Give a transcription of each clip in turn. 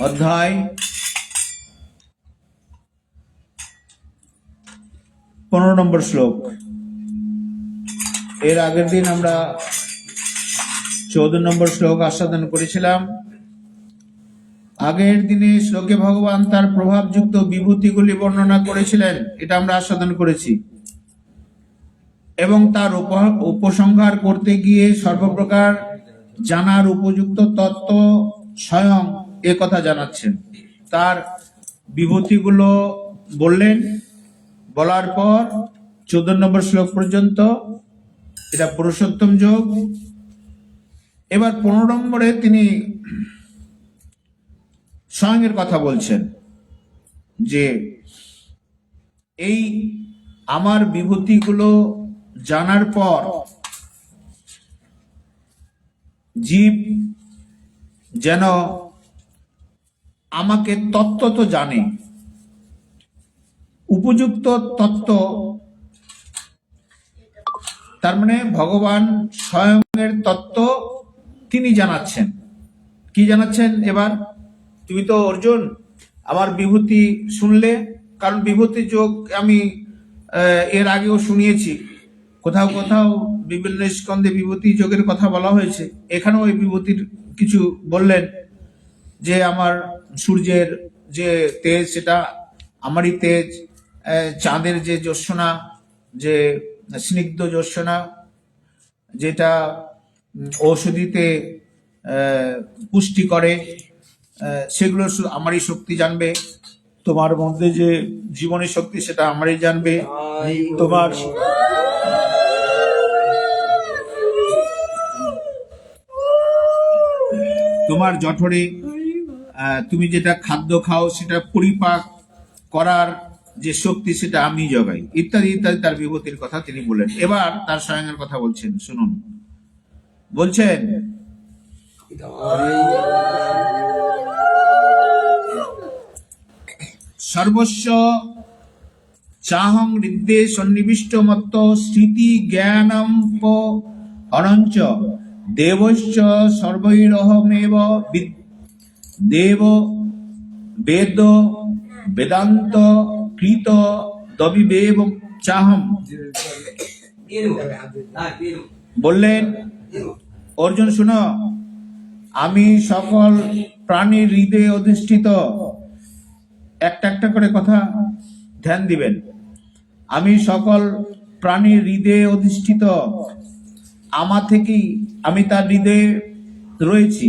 অধ্যায় 15 নম্বর শ্লোক। এর আগের দিন আমরা 14 নম্বর শ্লোক আস্বাদন করেছিলাম। আগের দিনে শ্লোকে ভগবান তার প্রভাবযুক্ত বিভূতিগুলি বর্ণনা করেছিলেন, এটা আমরা আস্বাদন করেছি, এবং তার উপসংহার করতে গিয়ে সর্বপ্রকার জানার উপযুক্ত তত্ত্ব স্বয়ং এ কথা জানাচ্ছেন। তার বিভূতিগুলো বললেন, বলার পর 14 নম্বর শ্লোক পর্যন্ত এটা পুরুষোত্তম যোগ। এবার 15 নম্বরে তিনি স্বয়ং এর কথা বলছেন যে এই আমার বিভূতিগুলো জানার পর জীব যেন আমাকে তত্ত্ব তো জানে, উপযুক্ত তত্ত্ব, তার মানে ভগবান স্বয়ং এর তত্ত্ব তিনি জানাচ্ছেন। কি জানাচ্ছেন? এবার তুমি তো অর্জুন আমার বিভূতি শুনলে, কারণ বিভূতি যোগ আমি এর আগেও শুনিয়েছি, কোথাও কোথাও বিভিন্ন স্কন্ধে বিভূতি যোগের কথা বলা হয়েছে। এখানেও এই বিভূতির কিছু বললেন, যে আমার সূর্যের যে তেজ সেটা আমারই তেজ, চাঁদের যে জ্যোৎস্না, যে স্নিগ্ধ জ্যোৎস্না, যেটা ঔষধিতে পুষ্টি করে, সেগুলো আমারই শক্তি জানবে। তোমার মধ্যে যে জীবনী শক্তি সেটা আমারই জানবে। তোমার জঠরে তুমি যেটা খাদ্য খাও সেটা পরিপাক করার যে শক্তি সেটা আমি জগাই, ইত্যাদি ইত্যাদি তার বিভূতির কথা তিনি বললেন। এবার তার স্বয়ংয়ের কথা বলছেন, শুনুন। বলছেন, সর্বস্ব চাহং হৃদয়ে সন্নিবিষ্ট মত্ত স্মৃতি জ্ঞানম অনঞ্চ দেবশ্চ সর্বৈরহমেব দেব বেদ বেদান্ত কৃত দবিবেব চাহম। বললেন, অর্জুন শুনো, আমি সকল প্রাণীর হৃদয়ে অধিষ্ঠিত। একটা একটা করে কথা ধ্যান দিবেন। আমি সকল প্রাণীর হৃদয়ে অধিষ্ঠিত, আমা থেকেই আমি তার হৃদয়ে রয়েছি।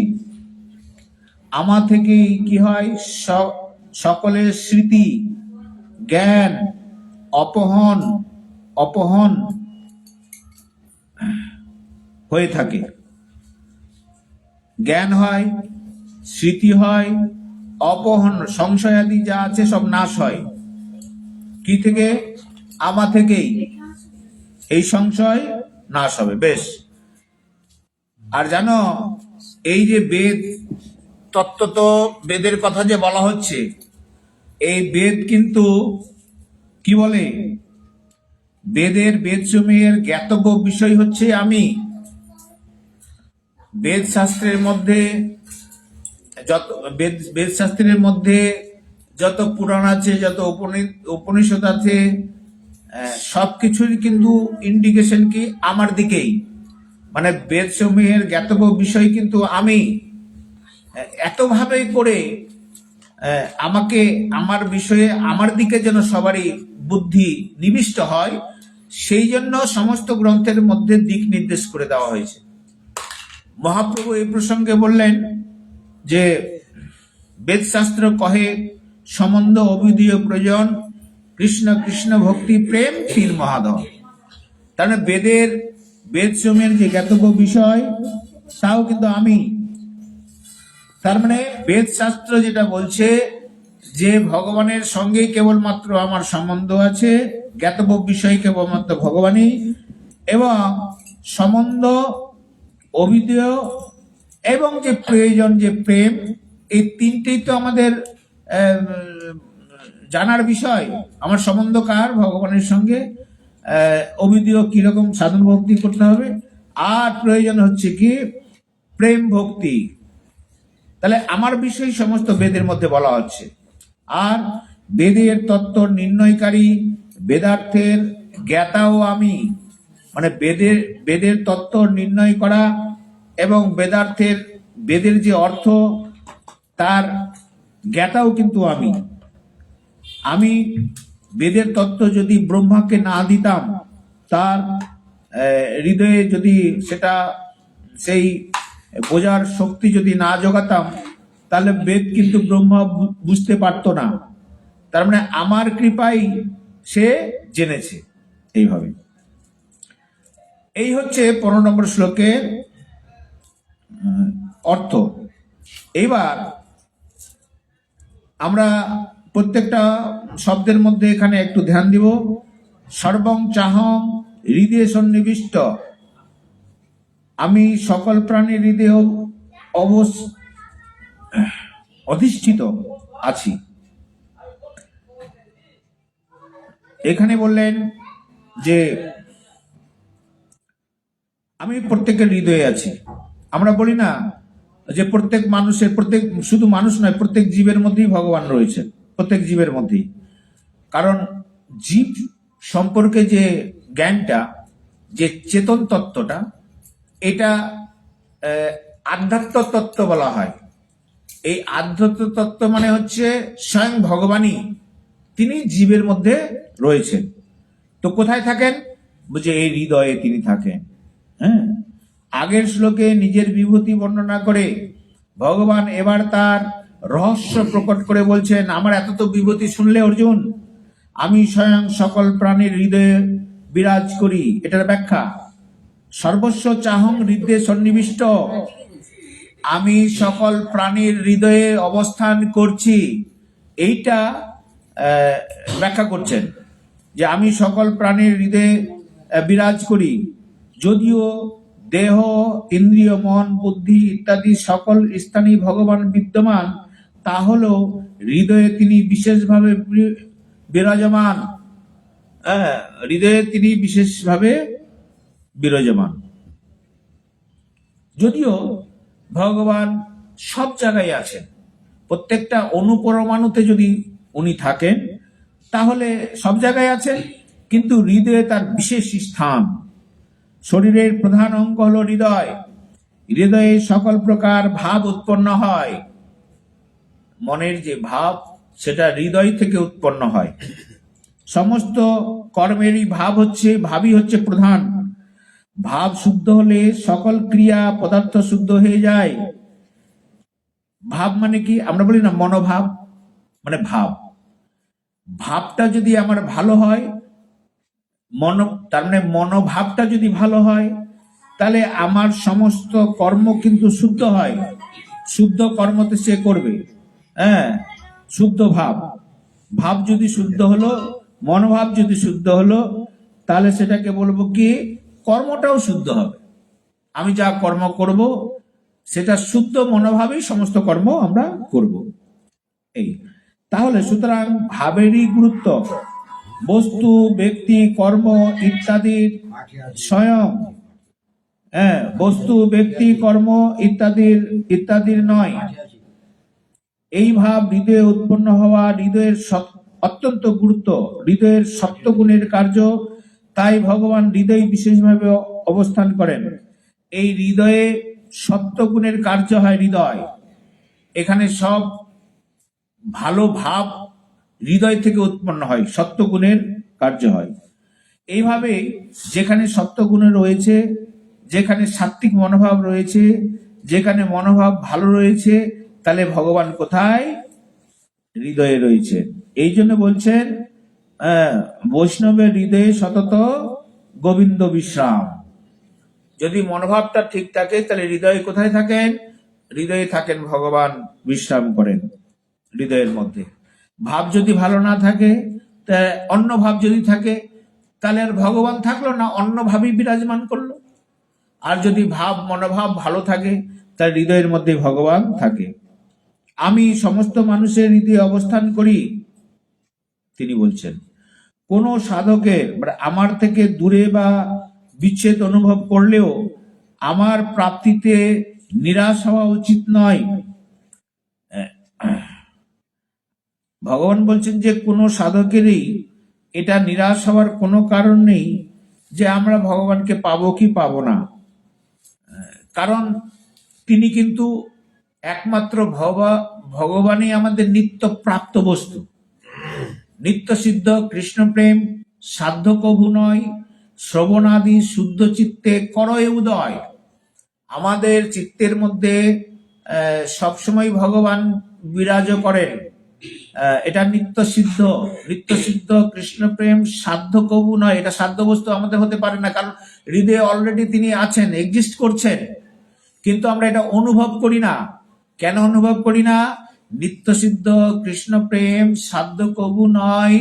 আমা থেকেই কি হয়? সকলের স্মৃতি জ্ঞান অপহন হয়ে থাকে। জ্ঞান হয়, স্মৃতি হয়, অপহন সংশয় আদি যা আছে সব নাশ হয়। কি থেকে? আমা থেকেই এই সংশয় নাশ হবে। বেশ। আর জানো, এই যে বেদ তত্ত্ব, তো বেদের কথা যে বলা হচ্ছে, এই বেদ কিন্তু কি বলে? বেদসমূহের জ্ঞাতব্য বিষয় হচ্ছে আমি। বেদ শাস্ত্রের মধ্যে যত পুরাণ আছে, যত উপনিষদ আছে, সবকিছুর কিন্তু ইন্ডিকেশন কি? আমার দিকেই। মানে বেদ সমূহের জ্ঞাতব্য বিষয় কিন্তু আমি। এতভাবে করে আমাকে, আমার বিষয়ে আমার দিকে যেন সবারই বুদ্ধি নিবিষ্ট হয়, সেই জন্য সমস্ত গ্রন্থের মধ্যে দিক নির্দেশ করে দেওয়া হয়েছে। মহাপ্রভু এই প্রসঙ্গে বললেন যে বেদশাস্ত্র কহে সম্বন্ধ অভিধীয় প্রয়োজন কৃষ্ণ কৃষ্ণ ভক্তি প্রেম ক্ষীর মহাধব। তার মানে বেদ সমূহের যে জ্ঞাতব্য বিষয় তাও কিন্তু আমি। তার মানে বেদ শাস্ত্র যেটা বলছে যে ভগবানের সঙ্গে কেবলমাত্র আমার সম্বন্ধ আছে, জ্ঞাতব্য বিষয় কেবলমাত্র ভগবানই, এবং সম্বন্ধ অভিধেয় এবং যে প্রয়োজন যে প্রেম, এই তিনটেই তো আমাদের জানার বিষয়। আমার সম্বন্ধ কার? ভগবানের সঙ্গে। অভিধেয় কিরকম সাধন ভক্তি করতে হবে, আর প্রয়োজন হচ্ছে কি? প্রেম ভক্তি। তাহলে আমার বিষয় সমস্ত বেদের মধ্যে বলা হচ্ছে। আর বেদের তত্ত্ব নির্ণয়কারী, বেদার্থের জ্ঞাতাও আমি, মানে বেদের তত্ত্ব নির্ণয় করা এবং বেদের যে অর্থ তার জ্ঞাতাও কিন্তু আমি বেদের তত্ত্ব যদি ব্রহ্মাকে না দিতাম, তার হৃদয়ে যদি সেটা সেই বোঝার শক্তি যদি না জোগাতাম, তাহলে বেদ কিন্তু ব্রহ্মা বুঝতে পারতো না। তার মানে আমার কৃপাই সে জেনেছে। এইভাবে এই হচ্ছে 15 নম্বর শ্লোকের অর্থ। এইবার আমরা প্রত্যেকটা শব্দের মধ্যে এখানে একটু ধ্যান দিব। সর্বং চাহং হৃদয়ে সন্নিবিষ্ট, আমি সকল প্রাণীর হৃদয়ে অধিষ্ঠিত আছি। এখানে বললেন যে আমি প্রত্যেকের হৃদয়ে আছি। আমরা বলি না যে প্রত্যেক মানুষের, শুধু মানুষ নয়, প্রত্যেক জীবের মধ্যেই ভগবান রয়েছে, প্রত্যেক জীবের মধ্যেই। কারণ জীব সম্পর্কে যে জ্ঞানটা, যে চেতন তত্ত্বটা, এটা আধ্যাত্ম তত্ত্ব বলা হয়। এই আধ্যাত্ম তত্ত্ব মানে হচ্ছে স্বয়ং ভগবানই, তিনি জীবের মধ্যে রয়েছেন। তো কোথায় থাকেন? বুঝে এই হৃদয়ে তিনি থাকেন। হ্যাঁ, আগের শ্লোকে নিজের বিভূতি বর্ণনা করে ভগবান এবার তার রহস্য প্রকট করে বলছেন, আমার এত তো বিভূতি শুনলে অর্জুন, আমি স্বয়ং সকল প্রাণীর হৃদয়ে বিরাজ করি। এটার ব্যাখ্যা, সর্বস্ব চাহং হৃদয়ে সন্নিবিষ্ট, আমি সকল প্রাণীর হৃদয়ে অবস্থান করছি। এইটা ব্যাখ্যা করছেন যে আমি সকল প্রাণীর হৃদয়ে বিরাজ করি। যদিও দেহ, ইন্দ্রিয়, মন, বুদ্ধি ইত্যাদি সকল স্থানেই ভগবান বিদ্যমান, তাহলেও হৃদয়ে তিনি বিশেষভাবে বিরাজমান। হৃদয়ে তিনি বিশেষভাবে বিরাজমান। যদিও ভগবান সব জায়গায় আছেন, প্রত্যেকটা অনুপরমাণুতে যদি উনি থাকেন তাহলে সব জায়গায় আছেন, কিন্তু হৃদয়ে তার বিশেষ স্থান। শরীরের প্রধান অঙ্গ হলো হৃদয়। হৃদয়ে সকল প্রকার ভাব উৎপন্ন হয়। মনের যে ভাব, সেটা হৃদয় থেকে উৎপন্ন হয়। সমস্ত কর্মেরই ভাবই হচ্ছে প্রধান। ভাব শুদ্ধ হলে সকল ক্রিয়া পদার্থ শুদ্ধ হয়ে যায়। ভাব মানে কি? আমরা বলি না মনোভাব, মানে ভাবটা যদি আমার ভালো হয়, তার মানে মনোভাবটা যদি ভালো হয়, তাহলে আমার সমস্ত কর্ম কিন্তু শুদ্ধ হয়। শুদ্ধ কর্মতে সে করবে। হ্যাঁ, শুদ্ধ ভাব যদি শুদ্ধ হলো, মনোভাব যদি শুদ্ধ হলো, তাহলে সেটাকে বলবো কি, কর্মটাও শুদ্ধ হবে। আমি যা কর্ম করব সেটা শুদ্ধ মনোভাবেই সমস্ত কর্ম আমরা করব। এই তাহলে সুতরাং ভাবেরই গুরুত্ব বস্তু, ব্যক্তি, কর্ম ইত্যাদির স্বয়ং, বস্তু, ব্যক্তি, কর্ম ইত্যাদির নয়। এই ভাব হৃদয়ে উৎপন্ন হওয়া হৃদয়ের অত্যন্ত গুরুত্ব, হৃদয়ের সপ্তগুণের কার্য। তাই ভগবান হৃদয় বিশেষভাবে অবস্থান করেন। এই হৃদয়ে সপ্তগুণের কার্য হয়। হৃদয়, এখানে সব ভালো ভাব হৃদয় থেকে উৎপন্ন হয়, সপ্তগুণের কার্য হয়। এইভাবে যেখানে সপ্তগুণে রয়েছে, যেখানে সাত্ত্বিক মনোভাব রয়েছে, যেখানে মনোভাব ভালো রয়েছে, তাহলে ভগবান কোথায়? হৃদয়ে রয়েছে। এই জন্য বলছেন বৈষ্ণবের হৃদয়ে সতত গোবিন্দ বিশ্রাম। যদি মনোভাবটা ঠিক থাকে, তাহলে হৃদয়ে কোথায় থাকেন? হৃদয়ে থাকেন ভগবান, বিশ্রাম করেন হৃদয়ের মধ্যে। ভাব যদি ভালো না থাকে, অন্য ভাব যদি থাকে, তাহলে আর ভগবান থাকলো না, অন্য ভাবই বিরাজমান করলো। আর যদি মনোভাব ভালো থাকে, তার হৃদয়ের মধ্যে ভগবান থাকে। আমি সমস্ত মানুষের হৃদয়ে অবস্থান করি, তিনি বলছেন। কোন সাধকের আমার থেকে দূরে বা বিচ্ছেদ অনুভব করলেও আমার প্রাপ্তিতে নিরাশ হওয়া উচিত নয়। ভগবান বলছেন যে কোনো সাধকেরই এটা নিরাশ হওয়ার কোনো কারণ নেই যে আমরা ভগবানকে পাবো কি পাবো না। কারণ তিনি কিন্তু একমাত্র ভগবানই আমাদের নিত্য প্রাপ্ত বস্তু। নিত্য সিদ্ধ কৃষ্ণ প্রেম সাধ্য কভু নয়, শ্রবণাদি শুদ্ধ চিত্তে করয়ে উদয়। আমাদের চিত্তের মধ্যে সবসময় ভগবান বিরাজ করেন। এটা নিত্য সিদ্ধ কৃষ্ণ প্রেম সাধ্য কভু নয়। এটা সাধ্য বস্তু আমাদের হতে পারে না, কারণ হৃদয়ে অলরেডি তিনি আছেন, এক্সিস্ট করছেন, কিন্তু আমরা এটা অনুভব করি না। কেন অনুভব করি না? নিত্য সিদ্ধ কৃষ্ণ প্রেম সাধ্য কভু নয়,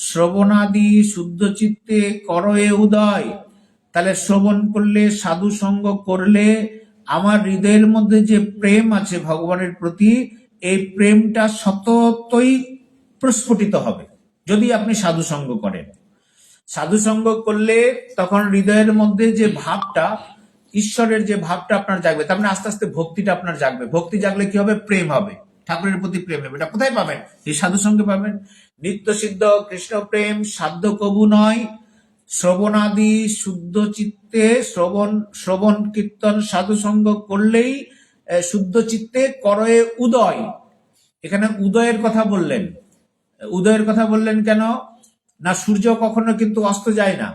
শ্রবণাদি শুদ্ধ চিত্তে করয়ে উদয়। তাহলে শ্রবণ করলে, সাধু সঙ্গ করলে আমার হৃদয়ের মধ্যে যে প্রেম আছে ভগবানের প্রতি, এই প্রেমটা সততই প্রস্ফুটিত হবে যদি আপনি সাধু সঙ্গ করেন। সাধু সঙ্গ করলে তখন হৃদয়ের মধ্যে যে ভাবটা, ঈশ্বরের যে ভাবটা আপনার জাগবে, তার মানে আস্তে আস্তে ভক্তিটা আপনার জাগবে। ভক্তি জাগলে কি হবে? প্রেম হবে, ঠাকুরের প্রতি প্রেম হবে। এটা কোথায় পাবেন? এই সাধু সঙ্গে পাবেন। নিত্য সিদ্ধ কৃষ্ণ প্রেম সাধ্য কভু নয়, শ্রবণাদি শুদ্ধ চিত্তে, শ্রবণ কীর্তন সাধু সঙ্গ করলেই শুদ্ধ চিত্তে করয়ে উদয়। এখানে উদয়ের কথা বললেন। উদয়ের কথা বললেন কেন? না, সূর্য কখনো কিন্তু অস্ত যায় না।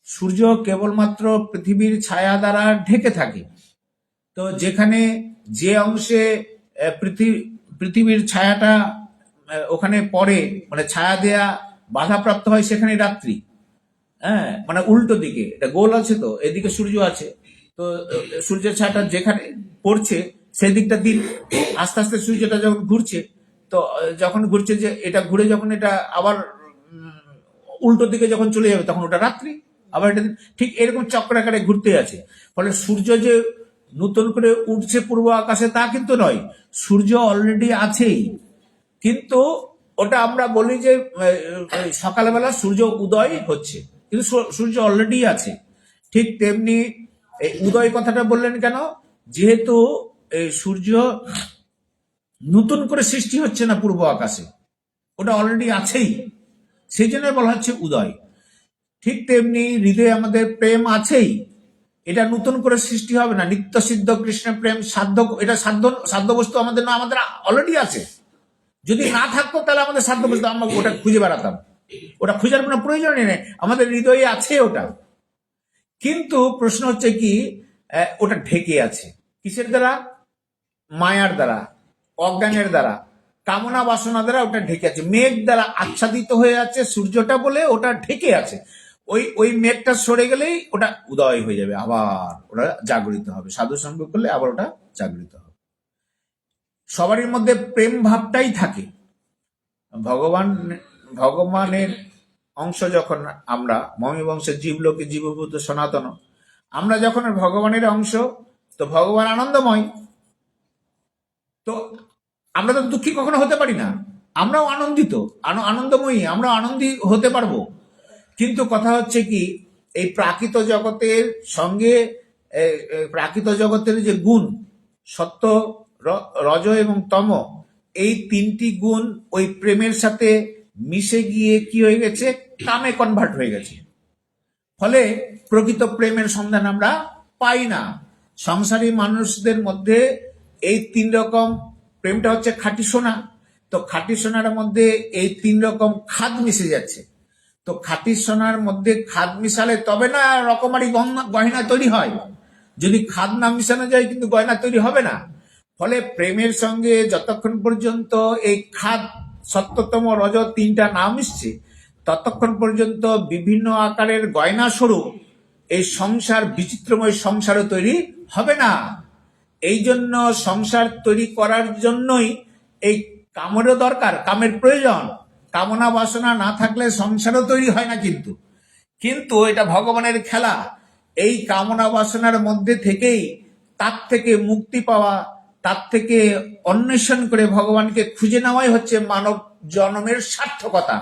সূর্য কেবলমাত্র পৃথিবীর ছায়া দ্বারা ঢেকে থাকে। তো যেখানে যে অংশে পৃথিবীর ছায়াটা ওখানে পড়ে, মানে ছায়া দেয়া বাধাপ্রাপ্ত হয়, সেখানে রাত্রি। হ্যাঁ, মানে উল্টো দিকে, এটা গোল আছে, তো এদিকে সূর্য আছে, তো সূর্যের ছায়াটা যেখানে পড়ছে সেই দিকটা দিন। আস্তে আস্তে সূর্যটা যখন ঘুরছে, তো যখন ঘুরছে, যে এটা ঘুরে যখন এটা আবার উল্টো দিকে যখন চলে যাবে, তখন ওটা রাত্রি, আবার এটা ঠিক এরকম চক্রাকারে ঘুরতে আছে। ফলে সূর্য যে নতুন করে উঠছে পূর্ব আকাশে তা কিন্তু নয়, সূর্য অলরেডি আছেই। কিন্তু ওটা আমরা বলি যে সকালবেলা সূর্য উদয় হচ্ছে, কিন্তু সূর্য অলরেডি আছে। ঠিক তেমনি এই উদয় কথাটা বললেন কেন? যেহেতু এই সূর্য নতুন করে সৃষ্টি হচ্ছে না পূর্ব আকাশে, ওটা অলরেডি আছেই, সেই জন্য বলা হচ্ছে উদয়। ঠিক তেমনি হৃদয়ে আমাদের প্রেম আছেই, এটা নতুন করে সৃষ্টি হবে না। নিত্য সিদ্ধ কৃষ্ণ প্রেম সাধ্য, এটা সাধ্য বস্তু আমাদের না, আমাদের অলরেডি আছে। যদি না থাকতো তাহলে আমাদের সাধ্য বস্তু আমরা ওটা খুঁজে বেড়াতাম, ওটা খোঁজার কোনো প্রয়োজনই নেই, আমাদের হৃদয়ে আছে ওটা। কিন্তু প্রশ্ন হচ্ছে কি, ওটা ঢেকে আছে কিসের দ্বারা? মায়ার দ্বারা, অজ্ঞানের দ্বারা, কামনা বাসনা দ্বারা ওটা ঢেকে আছে। মেঘ দ্বারা আচ্ছাদিত হয়ে আছে সূর্যটা বলে ওটা ঢেকে আছে। ওই মেঘটা সরে গেলেই ওটা উদয় হয়ে যাবে, আবার ওটা জাগরিত হবে। সাধু সঙ্গ করলে আবার ওটা জাগরিত হবে। সবারই মধ্যে প্রেম ভাবটাই থাকে। ভগবানের অংশ যখন আমরা, মমি বংশের জীবলোকে জীবভূত সনাতন, আমরা যখন ভগবানের অংশ, তো ভগবান আনন্দময়, তো আমরা তো দুঃখী কখনো হতে পারি না, আমরাও আনন্দিত, আনন্দময়ী, আমরা আনন্দী হতে পারবো। কিন্তু কথা হচ্ছে কি, এই প্রাকৃত জগতের সঙ্গে, প্রাকৃত জগতের যে গুণ, সত্য, রজ এবং তম, এই তিনটি গুণ ওই প্রেমের সাথে মিশে গিয়ে কি হয়ে গেছে? কামে কনভার্ট হয়ে গেছে। ফলে প্রকৃত প্রেমের সন্ধান আমরা পাই না। সংসারী মানুষদের মধ্যে এই তিন রকম প্রেমটা হচ্ছে খাঁটি সোনা। তো খাঁটি সোনার মধ্যে এই তিন রকম খাদ মিশে যাচ্ছে। তো খাঁটি সোনার মধ্যে খাদ মিশালে তবে না রকমারি গয়না তৈরি হয়। যদি খাদ না মিশানো যায় কিন্তু গয়না তৈরি হবে না। ফলে প্রেমের সঙ্গে যতক্ষণ পর্যন্ত এই খাদ, সত্যতম, রজ তিনটা না মিশছে, ততক্ষণ পর্যন্ত বিভিন্ন আকারের গয়না স্বরূপ এই সংসার, বিচিত্রময় সংসারও তৈরি হবে না। এই জন্য সংসার তৈরি করার জন্যই এই কামেরও দরকার, কামের প্রয়োজন। কামনা বাসনা না থাকলে সংসারও তৈরি হয় না। কিন্তু এটা ভগবানের খেলা। এই কামনা বাসনার মধ্যে থেকেই, তার থেকে মুক্তি পাওয়া, তার থেকে অন্বেষণ করে ভগবানকে খুঁজে নেওয়াই হচ্ছে মানব জন্মের সার্থকতা।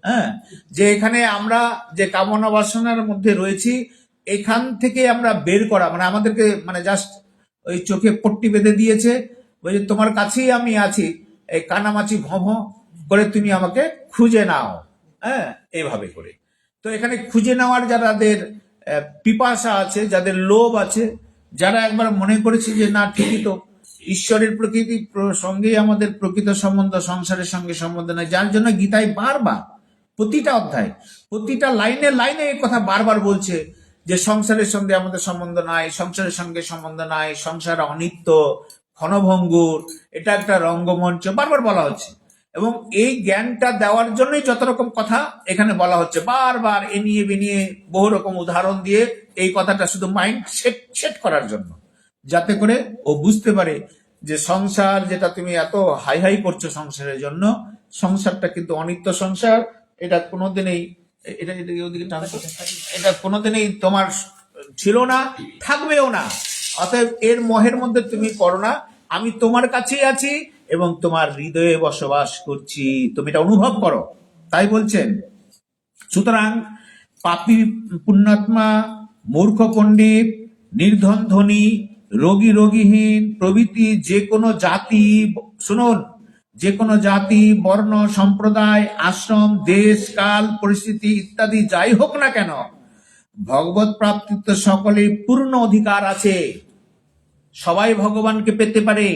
হ্যাঁ, যে এখানে আমরা যে কামনা বাসনার মধ্যে রয়েছি, এখান থেকে আমরা বের করা, মানে আমাদেরকে, মানে জাস্ট ওই চোখে পট্টি বেঁধে দিয়েছে, ওই যে তোমার কাছেই আমি আছি, এই কানামাছি ভঁ, করে তুমি আমাকে খুঁজে নাও। হ্যাঁ, এইভাবে করে। তো এখানে খুঁজে নেওয়ার যাদের পিপাসা আছে, যাদের লোভ আছে, যারা একবার মনে করেছে যে না ঠিকই তো, ঈশ্বরের সঙ্গেই আমাদের প্রকৃত সম্বন্ধ, সংসারের সঙ্গে সম্বন্ধ নাই, যার জন্য গীতায় বারবার প্রতিটা অধ্যায়, প্রতিটা লাইনে লাইনে এই কথা বারবার বলছে যে সংসারের সঙ্গে আমাদের সম্বন্ধ নাই, সংসারের সঙ্গে সম্বন্ধ নাই, সংসার অনিত্য, ক্ষণভঙ্গুর, এটা একটা রঙ্গমঞ্চ, বারবার বলা হচ্ছে। এবং এই জ্ঞানটা দেওয়ার জন্যই যত রকম কথা এখানে বলা হচ্ছে, বারবার এ নিয়ে বেনিয়ে বহু রকম উদাহরণ দিয়ে এই কথাটা শুধু মাইন্ড সেট করার জন্য, যাতে করে ও বুঝতে পারে যে সংসার যেটা তুমি এত হাই হাই করছো সংসারের জন্য, সংসারটা কিন্তু অনিত্য সংসার। এটা কোনোদিনই এটা এটা ওদিকে এটা কোনোদিনই তোমার ছিল না, থাকবেও না। অতএব এর মোহের মধ্যে তুমি পড়ো না। আমি তোমার কাছেই আছি এবং তোমার হৃদয়ে বসবাস করছি, তুমি এটা অনুভব করো, তাই বলছেন। সুতরাং পাপী পুণ্যাত্মা, মূর্খ পণ্ডিত, নির্ধন ধনী, রোগী রোগীহীন প্রভৃতি যে কোনো জাতি, শুনুন, যে কোনো জাতি, বর্ণ, সম্প্রদায়, আশ্রম, দেশ, কাল, পরিস্থিতি ইত্যাদি যাই হোক না কেন, ভগবত প্রাপ্তিত্ব সকলের পূর্ণ অধিকার আছে। সবাই ভগবানকে পেতে পারে।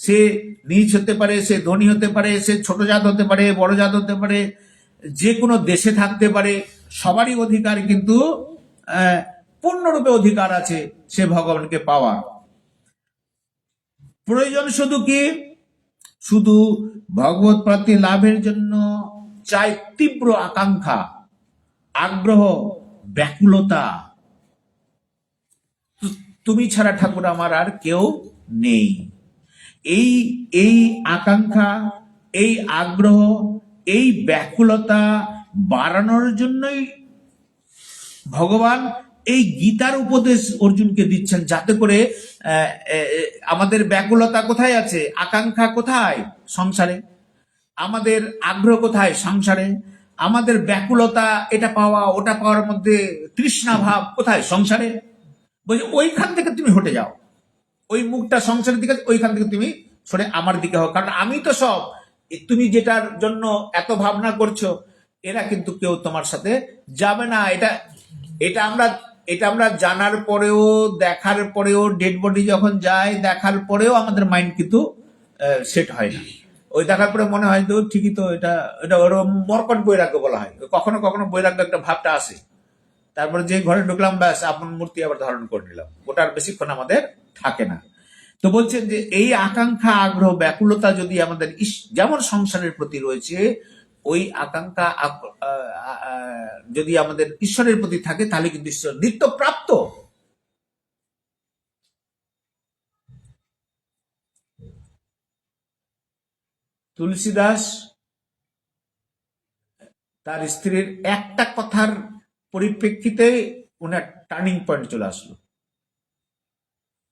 সে নিচ হতে পারে, সে ধনী হতে পারে, সে ছোট জাত হতে পারে, বড় জাত হতে পারে, যে কোনো দেশে থাকতে পারে, সবারই অধিকার কিন্তু পূর্ণরূপে অধিকার আছে সে ভগবানকে পাওয়া। প্রয়োজন শুধু কি? শুধু ভগবত প্রাপ্তি লাভের জন্য চাই তীব্র আকাঙ্ক্ষা, আগ্রহ, ব্যাকুলতা। তুমি ছাড়া ঠাকুর আমার আর কেউ নেই। এই এই আকাঙ্ক্ষা, এই আগ্রহ, এই ব্যাকুলতা বাড়ানোর জন্যই ভগবান এই গীতার উপদেশ অর্জুনকে দিচ্ছেন, যাতে করে আমাদের ব্যাকুলতা কোথায় আছে, আকাঙ্ক্ষা কোথায়, সংসারে। আমাদের আগ্রহ কোথায়, সংসারে। আমাদের ব্যাকুলতা, এটা পাওয়া ওটা পাওয়ার মধ্যে তৃষ্ণা ভাব কোথায়, সংসারে। বলছে ওইখান থেকে তুমি হটে যাও, ওই মুখটা সংসারের দিকে, ওইখান থেকে তুমি সরে আমার দিকে হও, কারণ আমি তো সব। তুমি যেটার জন্য এত ভাবনা করছো, এরা কিন্তু কেউ তোমার সাথে যাবে না। এটা আমরা জানার পরেও, দেখার পরেও, ডেড বডি যখন যায় দেখার পরেও আমাদের মাইন্ড কিন্তু সেট হয় না। ওই দেখার পরে মনে হয় তো ঠিকই তো, এটা এটা ওরকম মরকট বৈরাগ্য বলা হয়। কখনো কখনো বৈরাগ্য একটা ভাবটা আসে, তারপরে যে ঘরে ঢুকলাম ব্যাস আপন মূর্তি আবার ধারণ করে নিলাম, ওটার বেশিক্ষণ আমাদের থাকে না। তো বলছেন যে এই আকাঙ্ক্ষা, আগ্রহ, ব্যাকুলতা যদি আমাদের যেমন সংসারের প্রতি রয়েছে, ওই আকাঙ্ক্ষা যদি আমাদের ঈশ্বরের প্রতি থাকে, তাহলে কিন্তু ঈশ্বর নিত্য প্রাপ্ত। তুলসীদাস তার স্ত্রীর একটা কথার পরিপ্রেক্ষিতে ওনার টার্নিং পয়েন্ট চলে আসলো।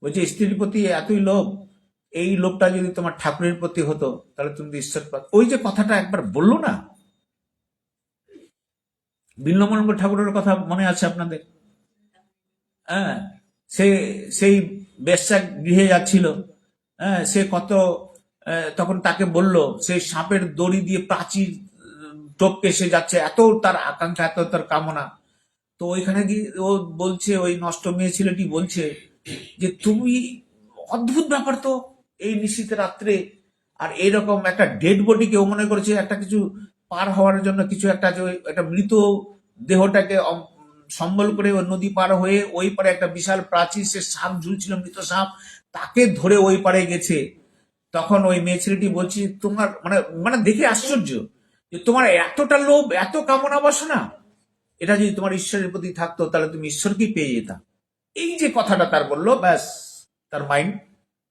বলছে স্ত্রীর প্রতি এতই লোভ, এই লোভটা যদি তোমার ঠাকুরের প্রতি হতো তাহলে তুমি ঈশ্বর প্রাপ্ত। ওই যে কথাটা একবার বললো না, বিল্লমঙ্গল ঠাকুরের কথা মনে আছে আপনাদের? হ্যাঁ, সে সেই বেশ্যা গৃহে যাচ্ছিল, হ্যাঁ, সে কত তখন তাকে বলল, সেই সাপের দড়ি দিয়ে প্রাচীর টপকে সে যাচ্ছে, এত তার আকাঙ্ক্ষা, এত তার কামনা। তো ওইখানে গিয়ে ও বলছে, ওই নষ্ট মেয়ে ছেলেটি বলছে যে তুমি, অদ্ভুত ব্যাপার তো, এই নিশীথ রাত্রে আর এইরকম একটা ডেড বডি কেউ মনে করেছে একটা কিছু পার হওয়ার জন্য, কিছু একটা একটা মৃত দেহটাকে সম্বল করে ওই নদী পার হয়ে ওই পারে একটা বিশাল প্রাচীর, সে সাপ ঝুলছিল, মৃত সাপ, তাকে ধরে ওই পারে গেছে। তখন ওই মেয়ে ছেলেটি বলছি, তোমার মানে মানে দেখে আশ্চর্য যে তোমার এতটা লোভ, এত কামনা বাসনা, এটা যদি তোমার ঈশ্বরের প্রতি থাকতো তাহলে তুমি ঈশ্বরকেই পেয়ে যেতাম। এই যে কথাটা তার বললো, ব্যাস তার মাইন্ড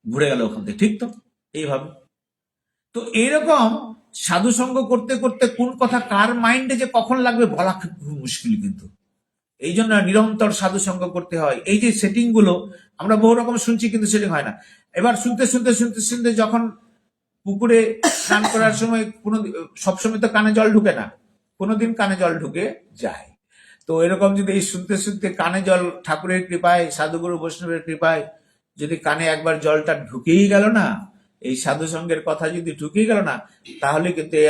ঘুরে গেল ওখান থেকে। ঠিক তো, এইভাবে। তো এইরকম সাধু সঙ্গ করতে করতে কোন কথা কার মাইন্ডে যে কখন লাগবে বলা খুব মুশকিল, কিন্তু এই জন্য নিরন্তর সাধু সঙ্গ করতে হয়। এই যে সেটিং গুলো আমরা বহু রকম শুনছি, কিন্তু সেটিং হয় না। এবার শুনতে শুনতে শুনতে শুনতে যখন পুকুরে স্নান করার সময় সবসময় তো কানে জল ঢুকে না, কোনোদিন কানে জল ঢুকে যায়। তো এরকম যদি এই শুনতে শুনতে কানে জল, ঠাকুরের কৃপায়, সাধুগুরু বৈষ্ণবের কৃপায় যদি কানে একবার জলটা ঢুকেই গেল না, এই সাধু সঙ্গের কথা যদি ঢুকে গেল না, তাহলে কিন্তু এ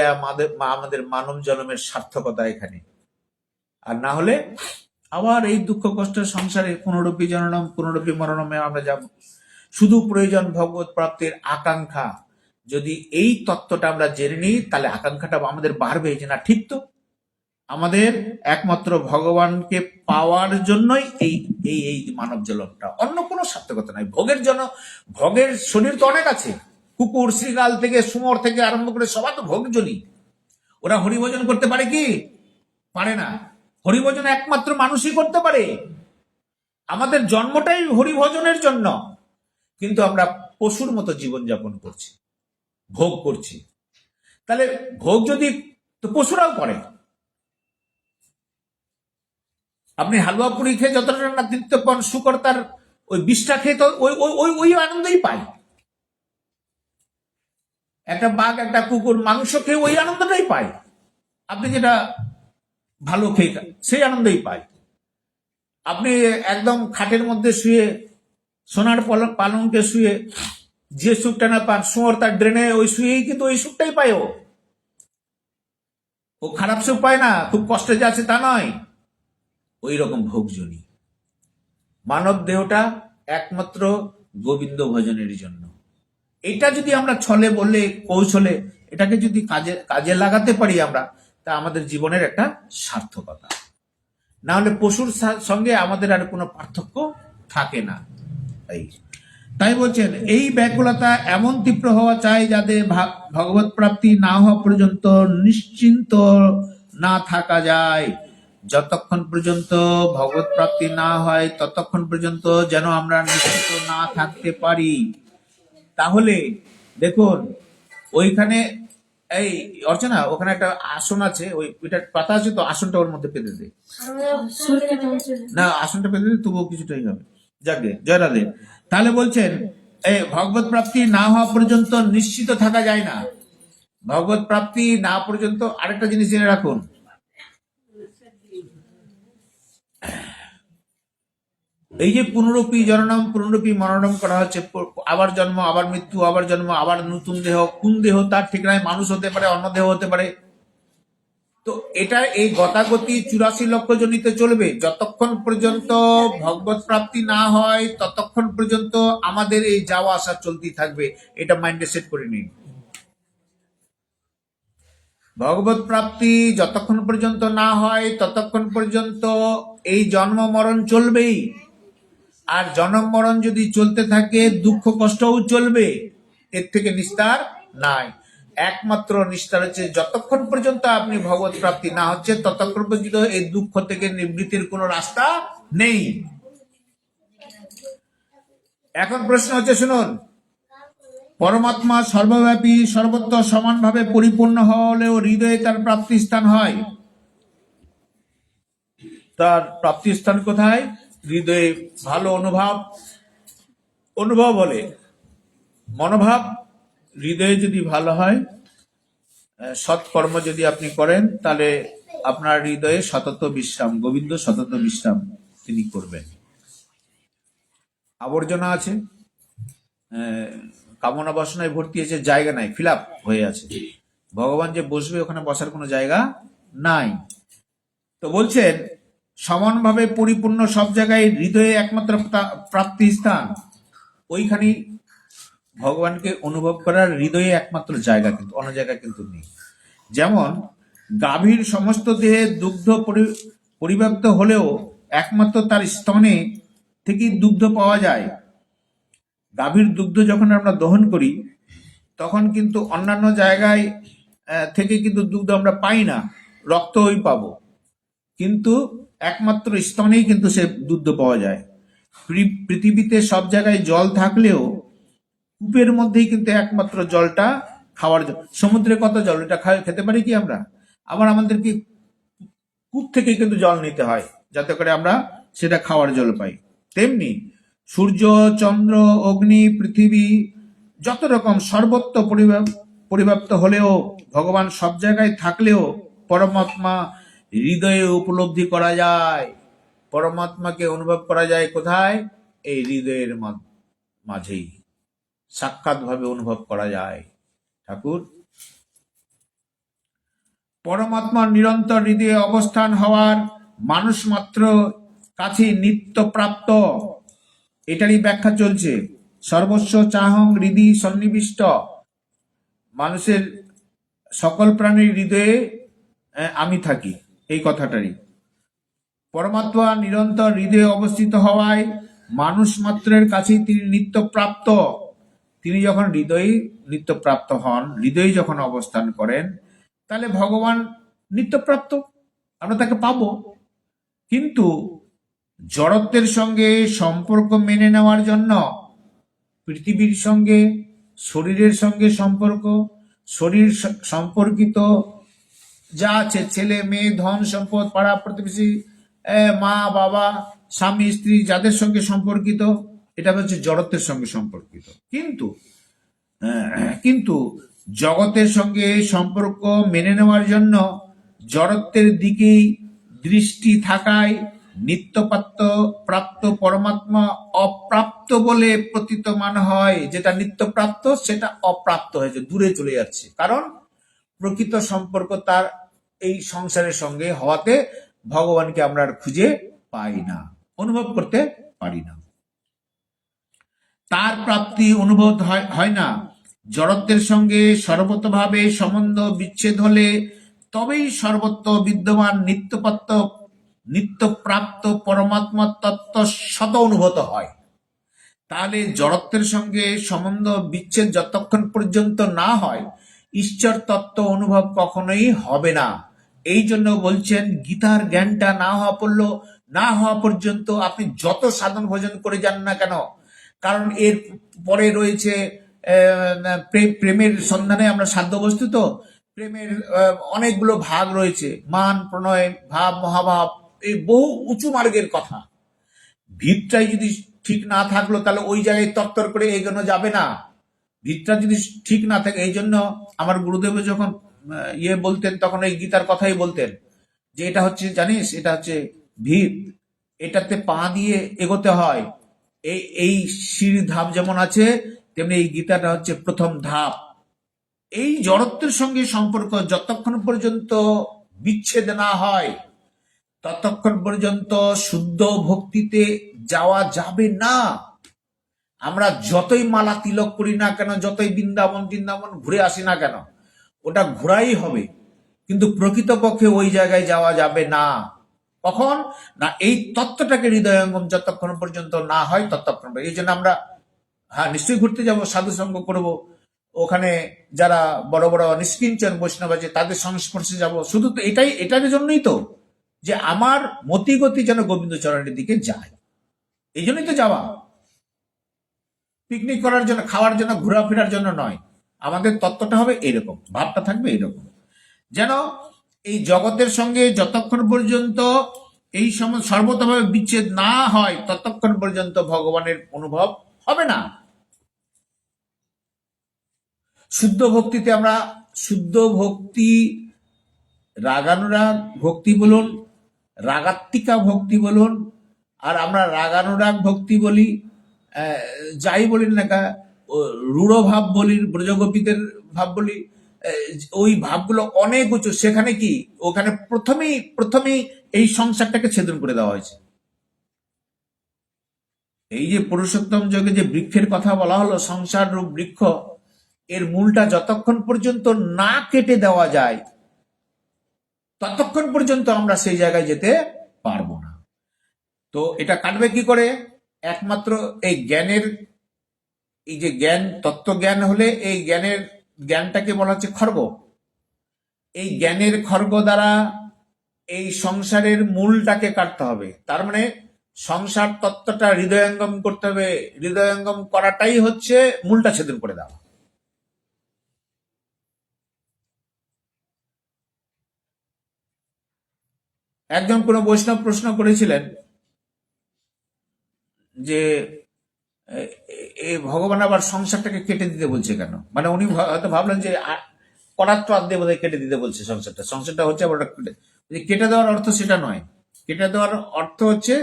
আমাদের মানব জন্মের সার্থকতা এখানে। আর না হলে আবার এই দুঃখ কষ্টের সংসারে পুনরূপী জননম পুনরূপী মরণমে আমরা যাব। শুধু প্রয়োজন ভগবত প্রাপ্তির আকাঙ্ক্ষা। যদি এই তত্ত্বটা আমরা জেনে নিই, তাহলে আকাঙ্ক্ষাটা আমাদের বাড়বে যে না ঠিক তো, আমাদের একমাত্র ভগবানকে পাওয়ার জন্যই এই এই এই মানব জন্মটা, অন্য কোনো সার্থকতা নাই। ভোগের জন্য, ভোগের শরীর তো অনেক আছে, কুকুর শ্রীগাল থেকে শুয়োর থেকে আরম্ভ করে সবাই তো ভোগজনই। ওরা হরিভোজন করতে পারে কি? পারে না। হরিভোজন একমাত্র মানুষই করতে পারে। আমাদের জন্মটাই হরিভোজনের জন্য, কিন্তু আমরা পশুর মতো জীবনযাপন করছি, ভোগ করছি। তাহলে ভোগ যদি, তো পশুরাও করে। আপনি হালুয়া পুরি খেয়ে যতটা না তৃপ্ত পান, শুকর তার ওই বিষটা খেয়ে তো ওই ওই ওই ওই আনন্দই পায়। একটা বাঘ একটা কুকুর মাংস খেয়ে ওই আনন্দটাই পায়। আপনি যেটা ভালো খেয়ে সেই আনন্দই পায়। আপনি একদম খাটের মধ্যে শুয়ে সোনার পালঙ্কে শুয়ে যে সুখটা না পান, শুয়োর তার ড্রেনে ওই শুয়েই কিন্তু ওই সুখটাই পায়। ও খারাপ সুখ পায় না, খুব কষ্টে যাচ্ছে তা নয়। ওই রকম ভোগজনী মানব দেহটা একমাত্র গোবিন্দ ভজনের জন্য। এটা যদি আমরা ছলে বলে কৌশলে এটাকে যদি কাজে লাগাতে পারি আমরা, তা আমাদের জীবনের একটা সার্থকতা। না হলে পশুর সঙ্গে আমাদের আর কোনো পার্থক্য থাকে না। তাই বলছেন এই ব্যাকুলতা এমন তীব্র হওয়া চাই যাতে ভগবত প্রাপ্তি না হওয়া পর্যন্ত নিশ্চিন্ত না থাকা যায়। যতক্ষণ পর্যন্ত ভগবত প্রাপ্তি না হয় ততক্ষণ পর্যন্ত যেন আমরা নিশ্চিত না থাকতে পারি। তাহলে দেখুন ওইখানে এই অর্চনা, ওখানে একটা আসন আছে, ওই ওইটার পাতা আছে তো, আসনটা ওর মধ্যে পেতে দে না, আসনটা পেতে দে, তবুও কিছুটাই হবে। যাকে জয় রাধে। তাহলে বলছেন এই ভগবত প্রাপ্তি না হওয়া পর্যন্ত নিশ্চিত থাকা যায় না। ভগবত প্রাপ্তি না পর্যন্ত আরেকটা জিনিস জেনে রাখুন, এই যে পুনরূপী জননম পুনরূপী মরণম করা হচ্ছে, আবার জন্ম আবার মৃত্যু আবার জন্ম আবার নতুন দেহ, কোন দেহ তার ঠিক নাই, মানুষ হতে পারে অন্য দেহ হতে পারে। তো এটা এই গতাগতি 84 লক্ষ জনিতে চলবে যতক্ষণ পর্যন্ত ভগবত প্রাপ্তি না হয়, ততক্ষণ পর্যন্ত আমাদের এই যাওয়া আসা চলতেই থাকবে। এটা মাইন্ডে সেট করে নিন। ভগবত প্রাপ্তি যতক্ষণ পর্যন্ত না হয় ততক্ষণ পর্যন্ত এই জন্ম মরণ চলবেই। আর জন্ম মরণ যদি চলতে থাকে দুঃখ কষ্টও চলবে, এর থেকে নিস্তার নাই। একমাত্র নিস্তার হচ্ছে যতক্ষণ পর্যন্ত আপনি ভগবত প্রাপ্তি না হচ্ছে ততক্ষণ পর্যন্ত এই দুঃখ থেকে নিবৃত্তির কোনো রাস্তা নেই। এখন প্রশ্ন হচ্ছে, শুনুন, পরমাত্মা সর্বব্যাপী সর্বত্র সমানভাবে পরিপূর্ণ হলেও হৃদয়ে তার প্রাপ্তি স্থান হয়। তার প্রাপ্তি স্থান কোথায়? হৃদয়ে। ভালো অনুভব হলে, মনোভাব হৃদয়ে যদি ভালো হয়, সৎকর্ম যদি আপনি করেন, তাহলে আপনার হৃদয়ে সতত বিশ্রাম, গোবিন্দ সতত বিশ্রাম তিনি করবেন। আবর্জনা আছে, কামনা বাসনায় ভর্তি আছে, জায়গা নাই, ফিল আপ হয়ে আছে। ভগবান যে বসবে ওখানে বসার কোনো জায়গা নাই। তো বলছেন সমানভাবে পরিপূর্ণ সব জায়গায় হৃদয়ে একমাত্র প্রাপ্তি স্থান। ওইখানে ভগবানকে অনুভব করার হৃদয়ে একমাত্র জায়গা, কিন্তু অন্য জায়গা কিন্তু নেই। যেমন গাভীর সমস্ত দেহে দুগ্ধ পরিব্যাপ্ত হলেও একমাত্র তার স্তনে থেকেই দুগ্ধ পাওয়া যায়। গাভীর দুগ্ধ যখন আমরা দহন করি তখন কিন্তু অন্যান্য জায়গায় থেকে কিন্তু দুগ্ধ আমরা পাই না, রক্তই পাবো, কিন্তু একমাত্র স্তনেই কিন্তু সে দুগ্ধ পাওয়া যায়। পৃথিবীতে সব জায়গায় জল থাকলেও কূপের মধ্যেই কিন্তু একমাত্র জলটা খাওয়ার জল। সমুদ্রে কত জল, এটা খেতে পারি কি আমরা? আবার আমাদেরকে কূপ থেকে কিন্তু জল নিতে হয় যাতে করে আমরা সেটা খাওয়ার জল পাই। তেমনি সূর্য, চন্দ্র, অগ্নি, পৃথিবী যত রকম সর্বত্র পরিব্যাপ্ত হলেও, ভগবান সব জায়গায় থাকলেও পরমাত্মা হৃদয়ে উপলব্ধি করা যায়। পরমাত্মাকে অনুভব করা যায় কোথায়? এই হৃদয়ের মাঝেই। সাক্ষাৎভাবে অনুভব করা যায়। ঠাকুর পরমাত্মার নিরন্তর হৃদয়ে অবস্থান হওয়ার মানুষ মাত্র কাছে নিত্যপ্রাপ্ত, এটারই ব্যাখ্যা চলছে। সর্বস্ব চাহং হৃদি সন্নিবিষ্ট, মানুষের সকল প্রাণীর হৃদয়ে আমি থাকি, এই কথাটারই। পরমাত্মা নিরন্তর হৃদয়ে অবস্থিত হওয়ায় মানুষ মাত্রের কাছেই তিনি নিত্যপ্রাপ্ত। তিনি যখন হৃদয়ে নিত্যপ্রাপ্ত হন, হৃদয়ে যখন অবস্থান করেন, তাহলে ভগবান নিত্যপ্রাপ্ত, আমরা তাকে পাবো। কিন্তু জড়ত্বের সঙ্গে সম্পর্ক মেনে নেওয়ার জন্য পৃথিবীর সঙ্গে, শরীরের সঙ্গে সম্পর্ক, শরীর সম্পর্কিত যা আছে, ছেলে মেয়ে, ধন সম্পদ, পাড়া প্রতিবেশী, মা বাবা, স্বামী স্ত্রী, যাদের সঙ্গে সম্পর্কিত, এটা হচ্ছে জড়ত্বের সঙ্গে সম্পর্কিত। কিন্তু জগতের সঙ্গে সম্পর্ক মেনে নেওয়ার জন্য জড়ত্বের দিকেই দৃষ্টি থাকায় নিত্যপ্রাপ্ত প্রাপ্ত পরমাত্মা অপ্রাপ্ত বলে প্রতীতমান হয়। যেটা নিত্যপ্রাপ্ত সেটা অপ্রাপ্ত হয়েছে, দূরে চলে যাচ্ছে, কারণ প্রকৃত সম্পর্ক তার এই সংসারের সঙ্গে হওয়াতে ভগবানকে আমরা আর খুঁজে পাই না, অনুভব করতে পারি না, তার প্রাপ্তি অনুভব হয় না। জড়ত্বের সঙ্গে সর্বতভাবে সম্বন্ধ বিচ্ছেদ হলে তবেই সর্বত্র বিদ্যমান নিত্যপ্রাপ্ত পরমাত্মা তত্ত্ব শত অনুভূত হয়। তাহলে জড়ত্বের সঙ্গে সম্বন্ধ বিচ্ছেদ যতক্ষণ পর্যন্ত না হয়, ঈশ্বর তত্ত্ব অনুভব কখনোই হবে না। এই জন্য বলছেন, গীতার জ্ঞানটা না হওয়া পর্যন্ত আপনি যত সাধন ভোজন করে যান না কেন, কারণ এর পরে রয়েছে প্রেমের সন্ধানে আমরা সাধ্য বস্তু। তো প্রেমের অনেকগুলো ভাগ রয়েছে, মান, প্রণয়, ভাব, মহাভাব, এই বহু উঁচু মার্গের কথা। ভিতটাই যদি ঠিক না থাকলো, তাহলে ওই জায়গায় তত্তর করে এগোনো যাবে না। ভিতটা যদি ঠিক না থাকে, এই জন্য আমার গুরুদেব যখন বলতেন, তখন এই গীতার কথাই বলতেন, যে এটা হচ্ছে, জানিস, এটা হচ্ছে ভিত, এটাতে পা দিয়ে এগোতে হয়। এই সিঁড়ি ধাপ যেমন আছে, তেমনি এই গীতাটা হচ্ছে প্রথম ধাপ। এই জড়ত্বের সঙ্গে সম্পর্ক যতক্ষণ পর্যন্ত বিচ্ছেদ না হয়, ততক্ষণ পর্যন্ত শুদ্ধ ভক্তিতে যাওয়া যাবে না। আমরা যতই মালা তিলক করি না কেন, যতই বৃন্দাবন ঘুরে আসি না কেন, ওটা ঘোরাই হবে, কিন্তু প্রকৃতপক্ষে ওই জায়গায় যাওয়া যাবে না। কখন না, এই তত্ত্বটাকে হৃদয়ঙ্গম যতক্ষণ পর্যন্ত না হয় ততক্ষণ। এই জন্য আমরা নিশ্চয়ই ঘুরতে যাব, সাধু সঙ্গ করব, ওখানে যারা বড় বড় নিষ্কিঞ্চন বৈষ্ণব আছে তাদের সংস্পর্শে যাব, শুধু তো এটার জন্যই তো, যে আমার মতিগতি যেন গোবিন্দ চরণের দিকে যায়, এই জন্যই তো যাওয়া। পিকনিক করার জন্য, খাওয়ার জন্য, ঘোরাফেরার জন্য নয়। আমাদের তত্ত্বটা হবে এরকম, ভাবটা থাকবে এরকম, যেন এই জগতের সঙ্গে যতক্ষণ পর্যন্ত এই সর্বতভাবে বিচ্ছেদ না হয়, ততক্ষণ পর্যন্ত ভগবানের অনুভব হবে না। শুদ্ধ ভক্তিতে আমরা, শুদ্ধ ভক্তি, রাগানুরাগ ভক্তি বলুন, রাগাত্মিকা ভক্তি বলুন, আর আমরা রাগানুরাগ ভক্তি বলি, যাই বলি না, রূঢ় ভাব বলি, ব্রজগোপীদের ভাব বলি, ওই ভাবগুলো অনেক উঁচু। সেখানে কি, ওখানে প্রথমেই এই সংসারটাকে ছেদন করে দেওয়া হয়েছে। এই যে পুরুষোত্তম যোগে যে বৃক্ষের কথা বলা হলো, সংসার রূপ বৃক্ষ, এর মূলটা যতক্ষণ পর্যন্ত না কেটে দেওয়া যায়, ততক্ষণ পর্যন্ত আমরা সেই জায়গায় যেতে পারবো না। তো এটা কাটবে কি করে? একমাত্র এই জ্ঞানের, এই যে জ্ঞান, তত্ত্বজ্ঞান হলে, এই জ্ঞানটাকে বলা হচ্ছে খর্গ। এই জ্ঞানের খর্গ দ্বারা এই সংসারের মূলটাকে কাটতে হবে। তার মানে সংসার তত্ত্বটা হৃদয়ঙ্গম করতে হবে। হৃদয়ঙ্গম করাটাই হচ্ছে মূলটা ছেদন করে দেওয়া। একজন কোন বৈষ্ণব প্রশ্ন করেছিলেন যে ভগবান আবার সংসারটাকে কেটে দিতে বলছে কেন? মানে উনি হয়তো ভাবলেন যে করার তো আদে বোধহয় কেটে দিতে বলছে সংসারটা হচ্ছে আবার কেটে দেওয়ার অর্থ সেটা নয়। কেটে দেওয়ার অর্থ হচ্ছে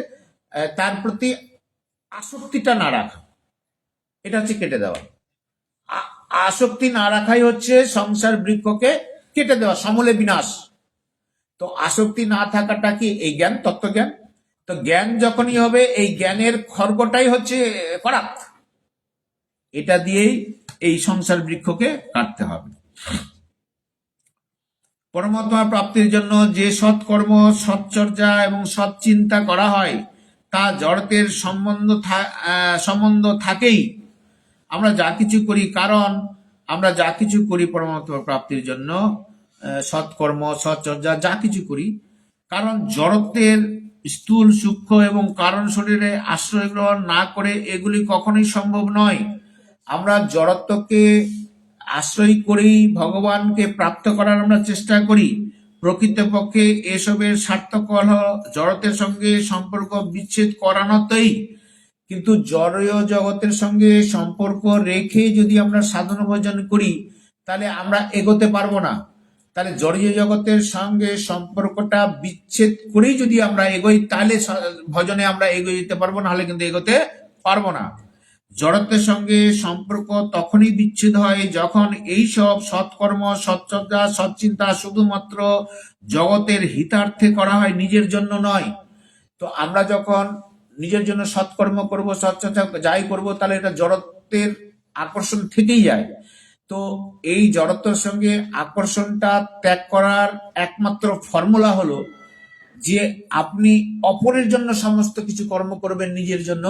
তার প্রতি আসক্তিটা না রাখা, এটা হচ্ছে কেটে দেওয়া। আসক্তি না রাখাই হচ্ছে সংসার বৃক্ষকে কেটে দেওয়া, সমূলে বিনাশ। তো আসক্তি না থাকাটা কি এই জ্ঞান, তত্ত্বজ্ঞান। তো জ্ঞান যখনই হবে, এই জ্ঞানের খড়গটাই হচ্ছে করাত। এটা দিয়েই এই সংসার বৃক্ষকে কাটতে হবে। পরমাত্মা প্রাপ্তির জন্য যে সৎকর্ম, সৎচর্যা এবং সৎ চিন্তা করা হয়, তা জড়তের সম্বন্ধ থাকেই। আমরা যা কিছু করি, কারণ আমরা যা কিছু করি পরমাত্মা প্রাপ্তির জন্য, সৎকর্ম, সৎচর্যা যা কিছু করি, কারণ জড়ত্বের স্থূল, সূক্ষ্ম এবং কারণ শরীরে আশ্রয় গ্রহণ না করে এগুলি কখনোই সম্ভব নয়। আমরা জড়ত্বকে আশ্রয় করেই ভগবানকে প্রাপ্ত করার আমরা চেষ্টা করি। প্রকৃতপক্ষে এসবের সার্থক হল জড়তের সঙ্গে সম্পর্ক বিচ্ছেদ করানোতেই। কিন্তু জড়ীয় জগতের সঙ্গে সম্পর্ক রেখে যদি আমরা সাধন ভজন করি, তাহলে আমরা এগোতে পারবো না। তাহলে জড়ীয় জগতের সঙ্গে সম্পর্কটা বিচ্ছেদ করেই যদি আমরা এগোই, তাহলে ভজনে আমরা এগিয়ে যেতে পারবো, নাহলে কিন্তু এগোতে পারবো না। জড়ত্বের সঙ্গে সম্পর্ক তখনই বিচ্ছেদ হয় যখন এই সব সৎকর্ম, সৎচর্যা, সৎচিন্তা শুধুমাত্র জগতের হিতার্থে করা হয়, নিজের জন্য নয়। তো আমরা যখন নিজের জন্য সৎকর্ম করব, সৎচর্চা যাই করব, তাহলে এটা জড়ত্বের আকর্ষণ থেকেই যায়। তো এই জড়ত্বের সঙ্গে আকর্ষণটা ত্যাগ করার একমাত্র ফর্মুলা হলো যে আপনি অপরের জন্য সমস্ত কিছু কর্ম করবেন, নিজের জন্য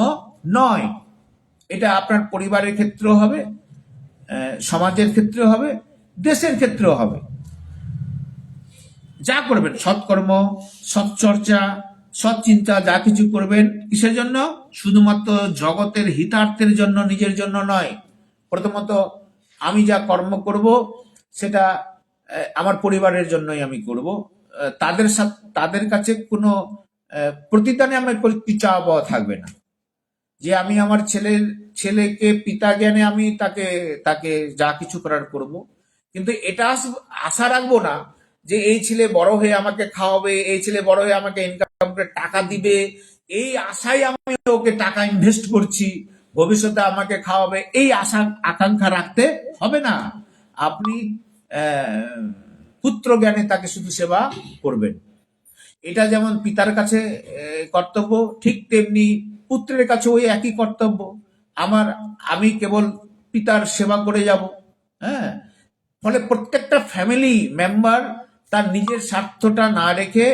নয়। এটা আপনার পরিবারের ক্ষেত্রেও হবে, সমাজের ক্ষেত্রেও হবে, দেশের ক্ষেত্রেও হবে। যা করবেন, সৎকর্ম, সৎচর্চা, সৎচিন্তা যা কিছু করবেন, কিসের জন্য? শুধুমাত্র জগতের হিতার্থের জন্য, নিজের জন্য নয়। প্রথমত আমি যা কর্ম করব সেটা আমার পরিবারের জন্যই আমি করব। তাদের কাছে কোনো প্রতিদানে আমার চাওয়া পাওয়া থাকবে না। যে আমি আমার ছেলেকে পিতা জ্ঞানে আমি তাকে যা কিছু করার করব। কিন্তু এটা আশা রাখবো না যে এই ছেলে বড় হয়ে আমাকে খাওয়াবে, এই ছেলে বড় হয়ে আমাকে ইনকাম করে টাকা দিবে, এই আশায় আমি ওকে টাকা ইনভেস্ট করছি, ভবিষ্যতে আমাকে খাওয়াবে, এই আশা আকাঙ্ক্ষা রাখতে হবে না। আপনি পুত্র জ্ঞানে তাকে শুধু সেবা করবেন। এটা যেমন পিতার কাছে কর্তব্য, ঠিক তেমনি পুত্রের কাছে ওই একই কর্তব্য। আমি কেবল পিতার সেবা করে যাব। হ্যাঁ, ফলে প্রত্যেকটা ফ্যামিলি মেম্বার তার নিজের স্বার্থটা না রেখে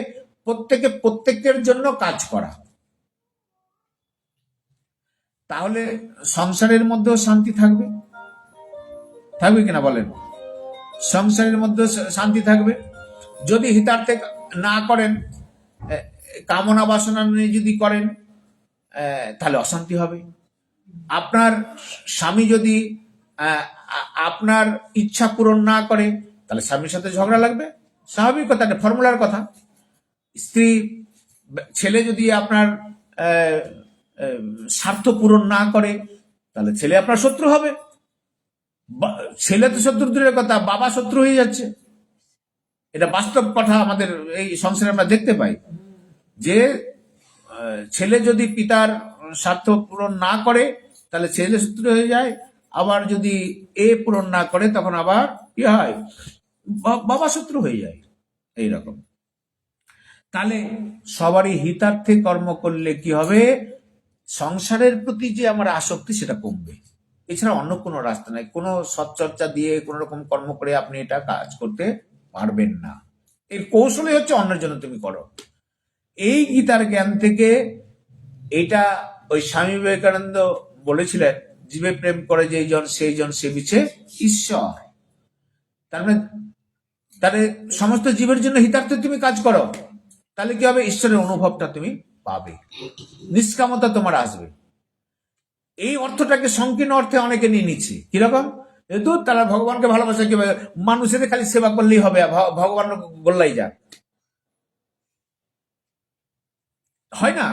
প্রত্যেকের জন্য কাজ করা, তাহলে সংসারের মধ্যেও শান্তি থাকবে। থাকবে কিনা বলেন? সংসারের মধ্যে শান্তি থাকবে। যদি হিতার্থে না করেন, কামনা বাসনা নিয়ে যদি করেন, তাহলে অশান্তি হবে। আপনার স্বামী যদি আপনার ইচ্ছা পূরণ না করে, তাহলে স্বামীর সাথে ঝগড়া লাগবে, স্বাভাবিক কথা, ফর্মুলার কথা। ছেলে যদি আপনার স্বার্থ পূরণ না করে, তাহলে ছেলে আপনার শত্রু হবে। ছেলে তো শত্রু দূরের কথা, বাবা শত্রু হয়ে যাচ্ছে। এটা বাস্তব কথা, আমাদের এই সংসারে আমরা দেখতে পাই যে ছেলে যদি পিতার স্বার্থ পূরণ না করে, তাহলে ছেলে শত্রু হয়ে যায়। আবার যদি পূরণ না করে, তখন আবার কি হয়? বাবা শত্রু হয়ে যায়। এইরকম। তাহলে সবারই হিতার্থে কর্ম করলে কি হবে? সংসারের প্রতি যে আমার আসক্তি, সেটা কমবে। এছাড়া অন্য কোনো রাস্তা নাই। কোনো সৎচর্চা দিয়ে কোন রকম কর্ম করে আপনি এটা কাজ করতে পারবেন না। এর কৌশলই হচ্ছে অন্যের জন্য তুমি করো। এই গীতার জ্ঞান থেকে এটা ওই স্বামী বিবেকানন্দ বলেছিলেন, জীবে প্রেম করে যেই জন সেই জন সেবিছে ঈশ্বর। তাহলে সমস্ত জীবের জন্য হিতার্থে তুমি কাজ করো, তাহলে কি হবে? ঈশ্বরের অনুভবটা তুমি পাবে, নিষ্কামতা তোমার আসবে। এই অর্থটাকে সংকীর্ণ অর্থে অনেকে নিয়ে নিচ্ছে। কিরকম? যেহেতু তারা ভগবানকে ভালোবাসে, কি মানুষের খালি সেবা করলেই হবে, ভগবান বললাই যাক, হয় না।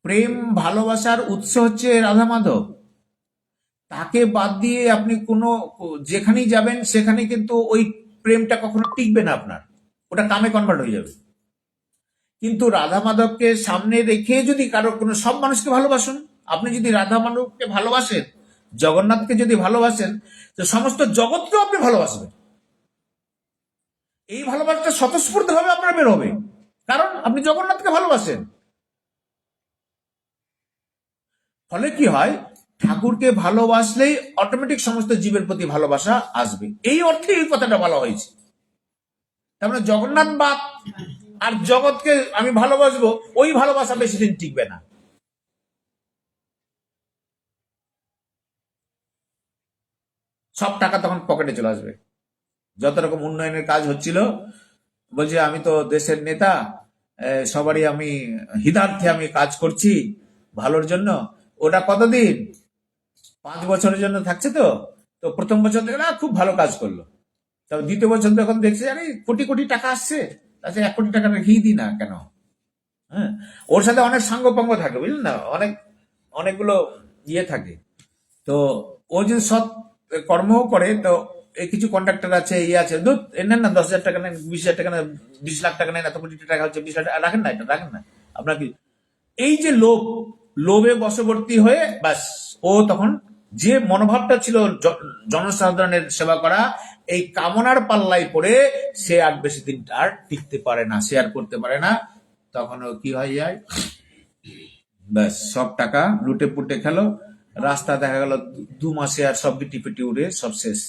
প্রেম ভালোবাসার উৎস হচ্ছে রাধা মাধব। তাকে বাদ দিয়ে আপনি যেখানেই যাবেন সেখানে কিন্তু ওই প্রেমটা কখনো টিকবে না আপনার, ওটা কামে কনভার্ট হয়ে যাবে। কিন্তু রাধা মাধবকে সামনে রেখে যদি সব মানুষকে ভালোবাসুন, আপনি যদি রাধা মাধবকে ভালোবাসেন, জগন্নাথকে যদি ভালোবাসেন, তো সমস্ত জগৎকেও আপনি ভালোবাসবেন। এই ভালোবাসাটা স্বতঃস্ফূর্ত ভাবে আপনার বের হবে, কারণ আপনি জগন্নাথকে ভালোবাসেন। ফলে কি হয়, ঠাকুরকে ভালোবাসলেই অটোমেটিক সমস্ত জীবের প্রতি ভালোবাসা আসবে। এই অর্থে এই কথাটা বলা হয়েছে। তার মানে জগন্নাথ বাদ আর জগৎকে আমি ভালোবাসবো, ওই ভালোবাসা বেশি দিন টিকবে না। সব টাকা তখন পকেটে চলে আসবে। যত রকম উন্নয়নের কাজ হচ্ছিল, বলছে আমি তো দেশের নেতা, সবারই আমি হিতার্থে আমি কাজ করছি ভালোর জন্য। ওটা কতদিন? 5 বছরের জন্য থাকছে। তো তো প্রথম বছর থেকে না খুব ভালো কাজ করলো, তবে দ্বিতীয় বছর যখন দেখছে আরে কোটি কোটি টাকা আসছে, তাতে 1 কোটি টাকা রেখেই দিই না কেন? হ্যাঁ, ওর সাথে অনেক সাঙ্গপাঙ্গ থাকে, বুঝলেন না, অনেকগুলো ইয়ে থাকে। তো ও যদি সৎ কর্মও করে, তো এই কিছু কন্ট্রাক্টর আছে, ইয়ে আছে, নেন না 10,000 টাকা নেন, 20,000 টাকা নেন, 20 লাখ টাকা নেন, এত কোটি টাকা হচ্ছে, 20 লাখ টাকা রাখেন না, এটা রাখেন না। আপনার কি এই যে লোভে বশবর্তী হয়ে বাস, ও তখন যে মনোভাবটা ছিল জনসাধারণের সেবা করা, এই কামনার পাল্লাই পড়ে সে আর বেশি দিন আর টিকতে পারে না, শেয়ার করতে পারে না। তখন ও কি হয়ে যায়, ব্যাস সব টাকা লুটে পুটে খেলো, রাস্তা দেখা গেল 2 মাসে আর সব গিটি পিটি উড়ে সব শেষ।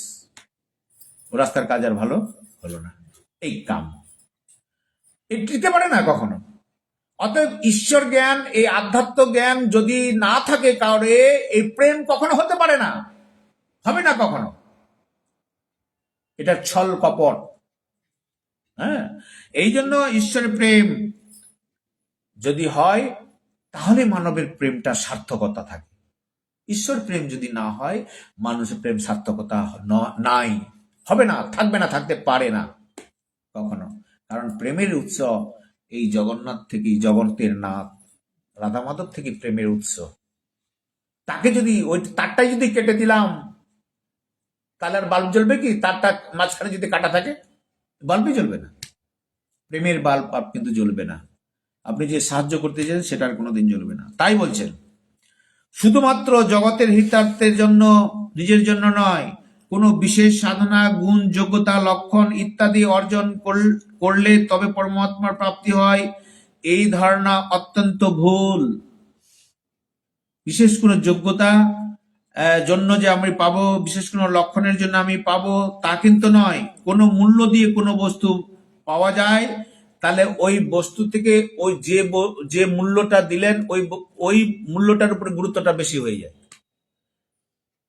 ও রাস্তার কাজ আর ভালো হলো না। এই কাম টিকতে পারে না কখনো। অতএব ঈশ্বর জ্ঞান, এই আধ্যাত্ম জ্ঞান যদি না থাকে কাউরে, এই প্রেম কখনো হতে পারে না, হবে না কখনো। এটা ছল কপট। হ্যাঁ, এই জন্য ঈশ্বরের প্রেম যদি হয়, তাহলে মানবের প্রেমটা সার্থকতা থাকে। ঈশ্বর প্রেম যদি না হয়, মানুষের প্রেম সার্থকতা নাই, হবে না, থাকবে না, থাকতে পারে না কখনো। কারণ প্রেমের উৎস এই জগন্নাথ থেকে, জগতের নাথ রাধা মাধব থেকে প্রেমের উৎস। তাকে যদি ওই তারটাই যদি কেটে দিলাম, তাহলে আর বাল্ব জ্বলবে কি? তারটা মাঝখানে যদি কাটা থাকে, বাল্বই জ্বলবে না। প্রেমের বাল্ব কিন্তু জ্বলবে না। আপনি যে সাহায্য করতে চান সেটা আর কোনোদিন জ্বলবে না। তাই বলছেন, শুধুমাত্র জগতের হিতার্থের জন্য, নিজের জন্য নয়, কোনো বিশেষ সাধনা, গুণ, যোগ্যতা, লক্ষণ ইত্যাদি অর্জন করলে তবে পরমাত্মার প্রাপ্তি হয়, এই ধারণা অত্যন্ত ভুল। বিশেষ কোনো যোগ্যতা জন্য যে আমি পাবো, বিশেষ কোনো লক্ষণের জন্য আমি পাবো, তা কিন্তু নয়। কোনো মূল্য দিয়ে কোনো বস্তু পাওয়া যায়, তাহলে ওই বস্তু থেকে ওই যে মূল্যটা দিলেন, ওই মূল্যটার উপরে গুরুত্বটা বেশি হয়ে যায়।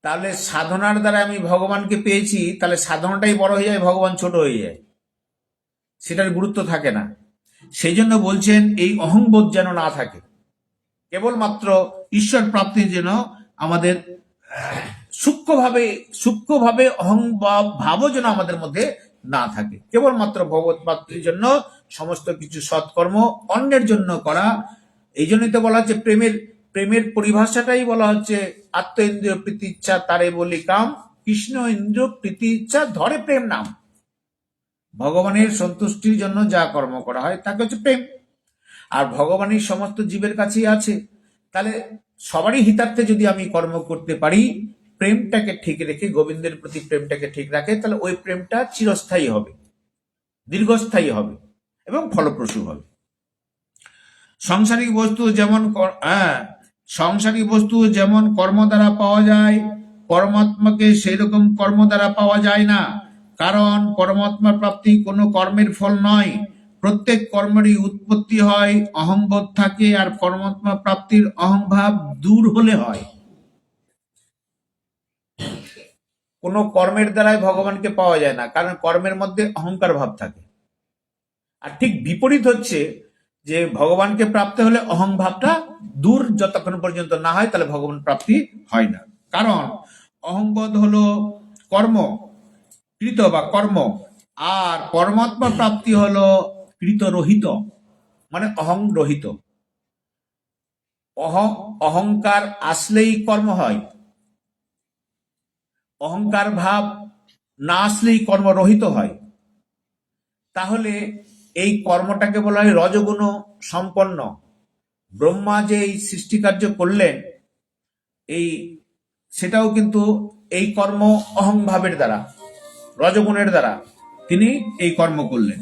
তাহলে সাধনার দ্বারা আমি ভগবানকে পেয়েছি, তাহলে সাধনাটাই বড় হয়ে যায়, ভগবান ছোট হয়ে যায়, সেটার গুরুত্ব থাকে না। সেই জন্য বলছেন এই অহংবোধ যেন না থাকে, কেবলমাত্র ঈশ্বর প্রাপ্তির যেন আমাদের সূক্ষ্মভাবে ভাবও যেন আমাদের মধ্যে না থাকে। কেবলমাত্র ভগবত প্রাপ্তির জন্য সমস্ত কিছু সৎকর্ম অন্যের জন্য করা। এই জন্যই তো বলা হচ্ছে প্রেমের পরিভাষাটাই বলা হচ্ছে আত্ম ইন্দ্রিয় প্রীতি ইচ্ছা তারে বলি কাম, কৃষ্ণ ইন্দ্রিয় প্রীতি ইচ্ছা ধরে প্রেম নাম। ভগবানের সন্তুষ্টির জন্য যা কর্ম করা হয় তাকে হচ্ছে প্রেম। আর ভগবানের সমস্ত জীবের কাছেই আছে। তাহলে সবারই হিতার্থে যদি আমি কর্ম করতে পারি, প্রেমটাকে ঠিক রেখে, গোবিন্দের প্রতি প্রেমটাকে ঠিক রাখে, তাহলে ওই প্রেমটা চিরস্থায়ী হবে, দীর্ঘস্থায়ী হবে এবং ফলপ্রসূ হবে। সাংসারিক বস্তু যেমন কর্ম দ্বারা পাওয়া যায়, পরমাত্মাকে সেই রকম কর্ম দ্বারা পাওয়া যায় না। কারণ পরমাত্মা প্রাপ্তি কোনো কর্মের ফল নয়। প্রত্যেক কর্মেরই উৎপত্তি হয়, অহংবোধ থাকে, আর পরমাত্মা প্রাপ্তির অহংভাব দূর হলে হয়। কোনো কর্মের দ্বারাই ভগবানকে পাওয়া যায় না, কারণ কর্মের মধ্যে অহংকার ভাব থাকে। আর ঠিক বিপরীত হচ্ছে যে ভগবানকে প্রাপ্ত হলে অহংভাবটা দূর যতক্ষণ পর্যন্ত না হয়, তাহলে ভগবান প্রাপ্তি হয় না। কারণ অহংবোধ হলো কর্ম কৃত বা কর্ম, আর পরমাত্মা প্রাপ্তি হলো কৃতরহিত, মানে অহং রহিত। অহংকার আসলেই কর্ম হয়, অহংকার ভাব না আসলেই কর্মরহিত হয়। তাহলে এই কর্মটাকে বলা হয় রজগুণ সম্পন্ন। ব্রহ্মা যে এই সৃষ্টিকার্য করলেন, এই সেটাও কিন্তু এই কর্ম অহংভাবের দ্বারা, রজগুণের দ্বারা তিনি এই কর্ম করলেন।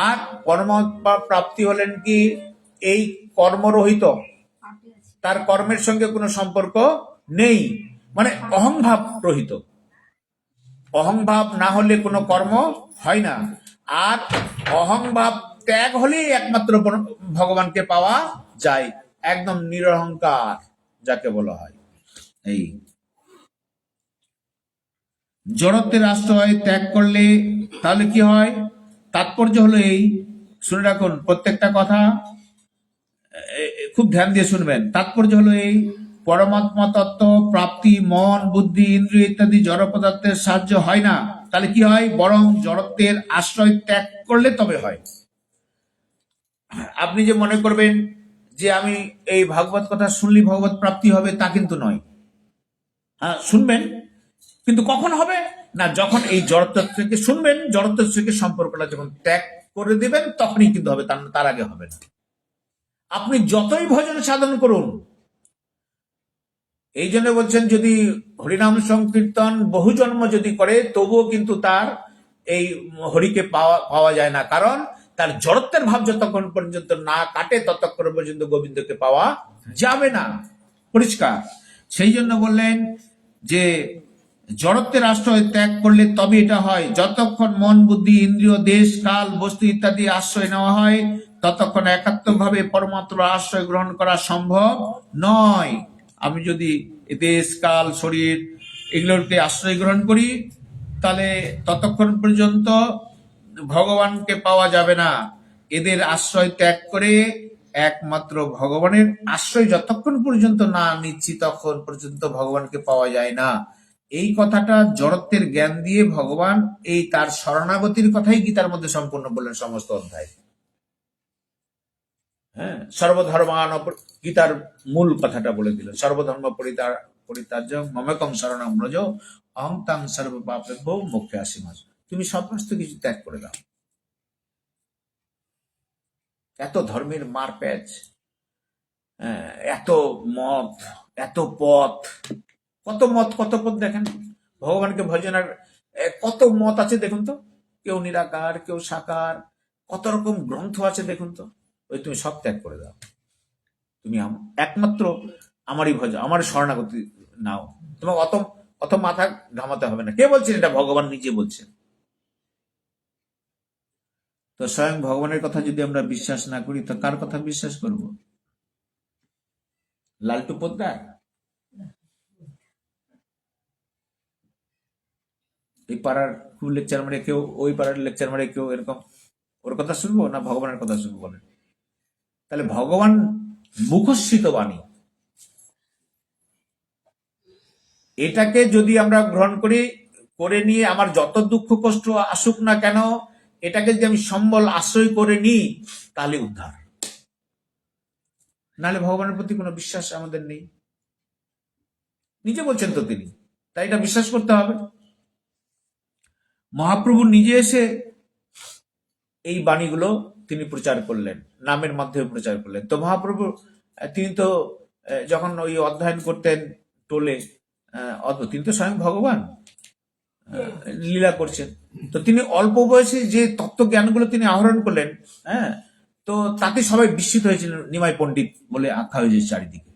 আর পরমাত্মা প্রাপ্তি হলেন কি এই কর্মরহিত, তার কর্মের সঙ্গে কোনো সম্পর্ক নেই, মানে অহংভাব রহিত। অহংভাব না হলে কোনো কর্ম হয় না, আর অহংভাব ত্যাগ হলেই একমাত্র ভগবানকে পাওয়া যায়, একদম নিরহংকার যাকে বলা হয়। এই জড়ত্বের আশ্রয় ত্যাগ করলে তাহলে কি হয়, তাৎপর্য হলো এই, শুনে রাখুন প্রত্যেকটা কথা, খুব ধ্যান দিয়ে শুনবেন। তাৎপর্য হলো এই, পরমাত্মা তত্ত্ব প্রাপ্তি মন বুদ্ধি ইন্দ্রিয় ইত্যাদি জড় পদার্থের সাহায্য হয় না, তাহলে কি হয়, বরং জড়ত্বের আশ্রয় ত্যাগ করলে তবে হয়। আপনি যে মনে করবেন যে আমি এই ভাগবত কথা শুনলি ভগবত প্রাপ্তি হবে, তা কিন্তু নয়। হ্যাঁ শুনবেন, কিন্তু কখন হবে না, যখন এই জড়ত্ব থেকে শুনবেন, জড়ত্ব থেকে সম্পর্কটা যখন ত্যাগ করে দেবেন তখনই কিন্তু হবে, তার আগে হবে না। আপনি যতই ভজন সাধন করুন, এই জন্য বলছেন যদি হরিনাম সংকীর্তন বহু জন্ম যদি করে তবুও কিন্তু তার এই হরিকে পাওয়া যায় না, কারণ তার জড়ত্বের ভাব যতক্ষণ পর্যন্ত না কাটে ততক্ষণ পর্যন্ত গোবিন্দকে পাওয়া যাবে না, পরিষ্কার। সেই জন্য বললেন যে জড়ত্বের আশ্রয় ত্যাগ করলে তবে এটা হয়, যতক্ষণ মন বুদ্ধি ইন্দ্রিয় দেশ কাল বস্তু ইত্যাদি আশ্রয় নেওয়া হয় ততক্ষণ একাত্মভাবে পরমাত্মার আশ্রয় গ্রহণ করা সম্ভব নয়। আমি যদি দেশ কাল শরীর এগুলোকে আশ্রয় গ্রহণ করি তাহলে ততক্ষণ পর্যন্ত ভগবানকে পাওয়া যাবে না। এদের আশ্রয় ত্যাগ করে একমাত্র ভগবানের আশ্রয় যতক্ষণ পর্যন্ত না নিচ্ছি তখন পর্যন্ত ভগবানকে পাওয়া যায় না। এই কথাটা জড়ত্বের জ্ঞান দিয়ে ভগবান এই তার শরণাগতির কথাই গীতার মধ্যে সম্পূর্ণ বললেন, সমস্ত অধ্যায়। হ্যাঁ, সর্বধর্মান, গীতার মূল কথাটা বলে দিল, সর্বধর্ম পরিত্যাজ্য মমেকম শরণম ব্রজ অহং তাং সর্ব পাপেভ্যো মোক্ষে আসিমাস। তুমি সমস্ত কিছু ত্যাগ করে দাও। এত ধর্মের মারপ্যাচ, এত মত, এত পথ, কত মত কত পথ দেখেন, ভগবানকে ভজনের কত মত আছে দেখুন তো, কেউ নিরাকার কেউ সাকার, কত রকম গ্রন্থ আছে দেখুন তো। ওই তুমি সব ত্যাগ করে দাও, তুমি একমাত্র আমারই ভজ, আমার শরণাগতি নাও, তোমাকে অত অত মাথা ঘামাতে হবে না। কে বলছেন এটা? ভগবান নিজে বলছেন। তো স্বয়ং ভগবানের কথা যদি আমরা বিশ্বাস না করি তো কার কথা বিশ্বাস করব? লালটু পোদ্দার? এই পাড়ার খুব লেকচার মারে কেউ, ওই পাড়ার লেকচার মারে কেউ, এরকম ওর কথা শুনবো না ভগবানের কথা শুনবো? বলেন। তাহলে ভগবান মুখশ্রিত বাণী, এটাকে যদি আমরা গ্রহণ করি, করে নিয়ে আমার যত দুঃখ কষ্ট আসুক না কেন, এটাকে যদি আমি সম্বল আশ্রয় করে নিই তাহলে উদ্ধার, নাহলে ভগবানের প্রতি কোনো বিশ্বাস আমাদের নেই। নিজে বলছেন তো তিনি, তাই এটা বিশ্বাস করতে হবে। মহাপ্রভু নিজে এসে এই বাণীগুলো তিনি প্রচার করলেন, নামের মাধ্যমে প্রচার করলেন। তো মহাপ্রভু তিনি তো যখন ওই অধ্যয়ন করতেন টোলে, তিনি তো স্বয়ং ভগবান লীলা করছেন, তো তিনি অল্প বয়সে যে তত্ত্ব জ্ঞানগুলো তিনি আহরণ করলেন, হ্যাঁ, তো তাতে সবাই বিস্মিত হয়েছিলেন, নিমাই পণ্ডিত বলে আখ্যা হয়েছে চারিদিকে।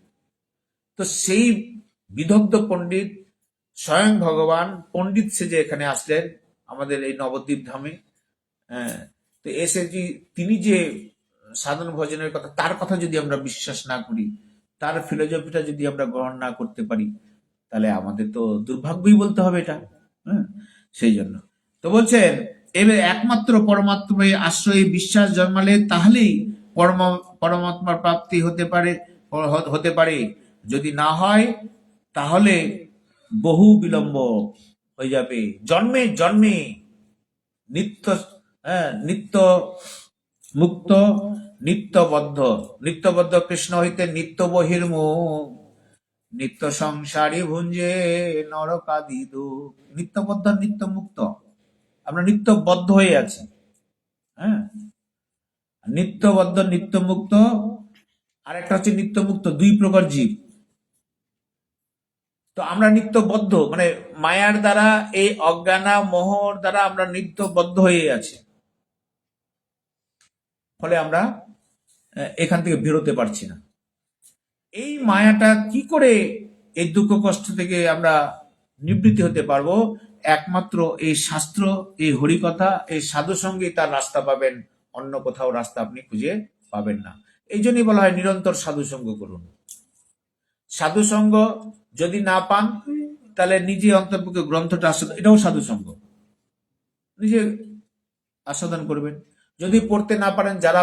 তো সেই বিদগ্ধ পণ্ডিত স্বয়ং ভগবান পণ্ডিত সেজে এখানে আসলেন আমাদের এই নবদ্বীপ ধামে। তো এসে তিনি যে সাধন ভজনের কথা, তার কথা যদি আমরা বিশ্বাস না করি, তার ফিলোজফিটা যদি আমরা গ্রহণ না করতে পারি, তাহলে আমাদের তো দুর্ভাগ্যই বলতে হবে এটা। হ্যাঁ, সেই জন্য তো বলছেন এবার একমাত্র পরমাত্মায় আশ্রয়ে বিশ্বাস জন্মালে তাহলেই পরমাত্মার প্রাপ্তি হতে পারে। যদি না হয় তাহলে বহু বিলম্ব হয়ে যাবে, জন্মে জন্মে নিত্য, নিত্য মুক্ত নিত্যবদ্ধ কৃষ্ণ হইতে নিত্য বহির্মুখ, নিত্য সংসারী ভুঞ্জে নরকাদি দুঃখ। নিত্যবদ্ধ নিত্য মুক্ত, আমরা নিত্যবদ্ধ হয়ে আছি। হ্যাঁ, নিত্যবদ্ধ নিত্য মুক্ত, আর একটা হচ্ছে নিত্য মুক্ত, দুই প্রকার জীব। তো আমরা নিত্যবদ্ধ, মানে মায়ার দ্বারা, এই অজ্ঞানা মোহর দ্বারা আমরা নিত্যবদ্ধ হয়ে আছি। ফলে আমরা এখান থেকে বেরোতে পারছি না। এই মায়াটা কি করে, এই দুঃখ কষ্ট থেকে আমরা নিবৃত্তি হতে পারবো? একমাত্র এই শাস্ত্র, এই হরিকথা, এই সাধু সঙ্গে তার রাস্তা পাবেন, অন্য কোথাও রাস্তা আপনি খুঁজে পাবেন না। এই জন্যই বলা হয় নিরন্তর সাধু সঙ্গ করুন। সাধু সঙ্গ যদি না পান, তাহলে নিজে অন্তর্পক্ষে গ্রন্থটা আস্বাদন, এটাও সাধু সঙ্গ, নিজে আস্বাদন করবেন। যদি পড়তে না পারেন, যারা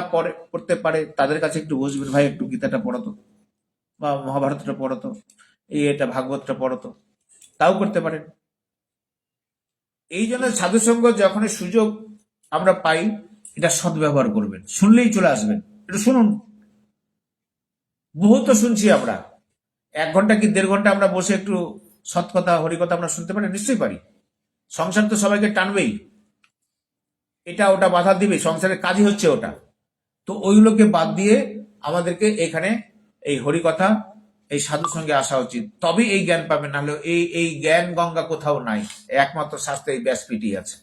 পড়তে পারে তাদের কাছে একটু বসবেন, ভাই একটু গীতাটা পড়াতো বা মহাভারতটা পড়াতো, এটা ভাগবতটা পড়াতো, তাও করতে পারেন। এই জন্য সাধুসঙ্গ যখন সুযোগ আমরা পাই, এটা সদ্ব্যবহার করবেন। শুনলেই চলে আসবেন, এটা শুনুন। বহু তো শুনছি আমরা, 1 ঘন্টা কি 1.5 ঘন্টা আমরা বসে একটু সৎ কথা হরিকথা আমরা শুনতে পারি? নিশ্চয়ই পারি। সংসার তো সবাইকে টানবেই, এটা ওটা বাধা দিবে, সংসারের কাজই হচ্ছে ওটা। তো ওইগুলোকে বাদ দিয়ে আমাদেরকে এখানে এই হরিকথা, এই সাধু সঙ্গে আসা উচিত, তবে এই জ্ঞান পাবেন। নাহলে এই জ্ঞান গঙ্গা কোথাও নাই, একমাত্র শাস্ত্রে এই ব্যাসপীঠই আছে।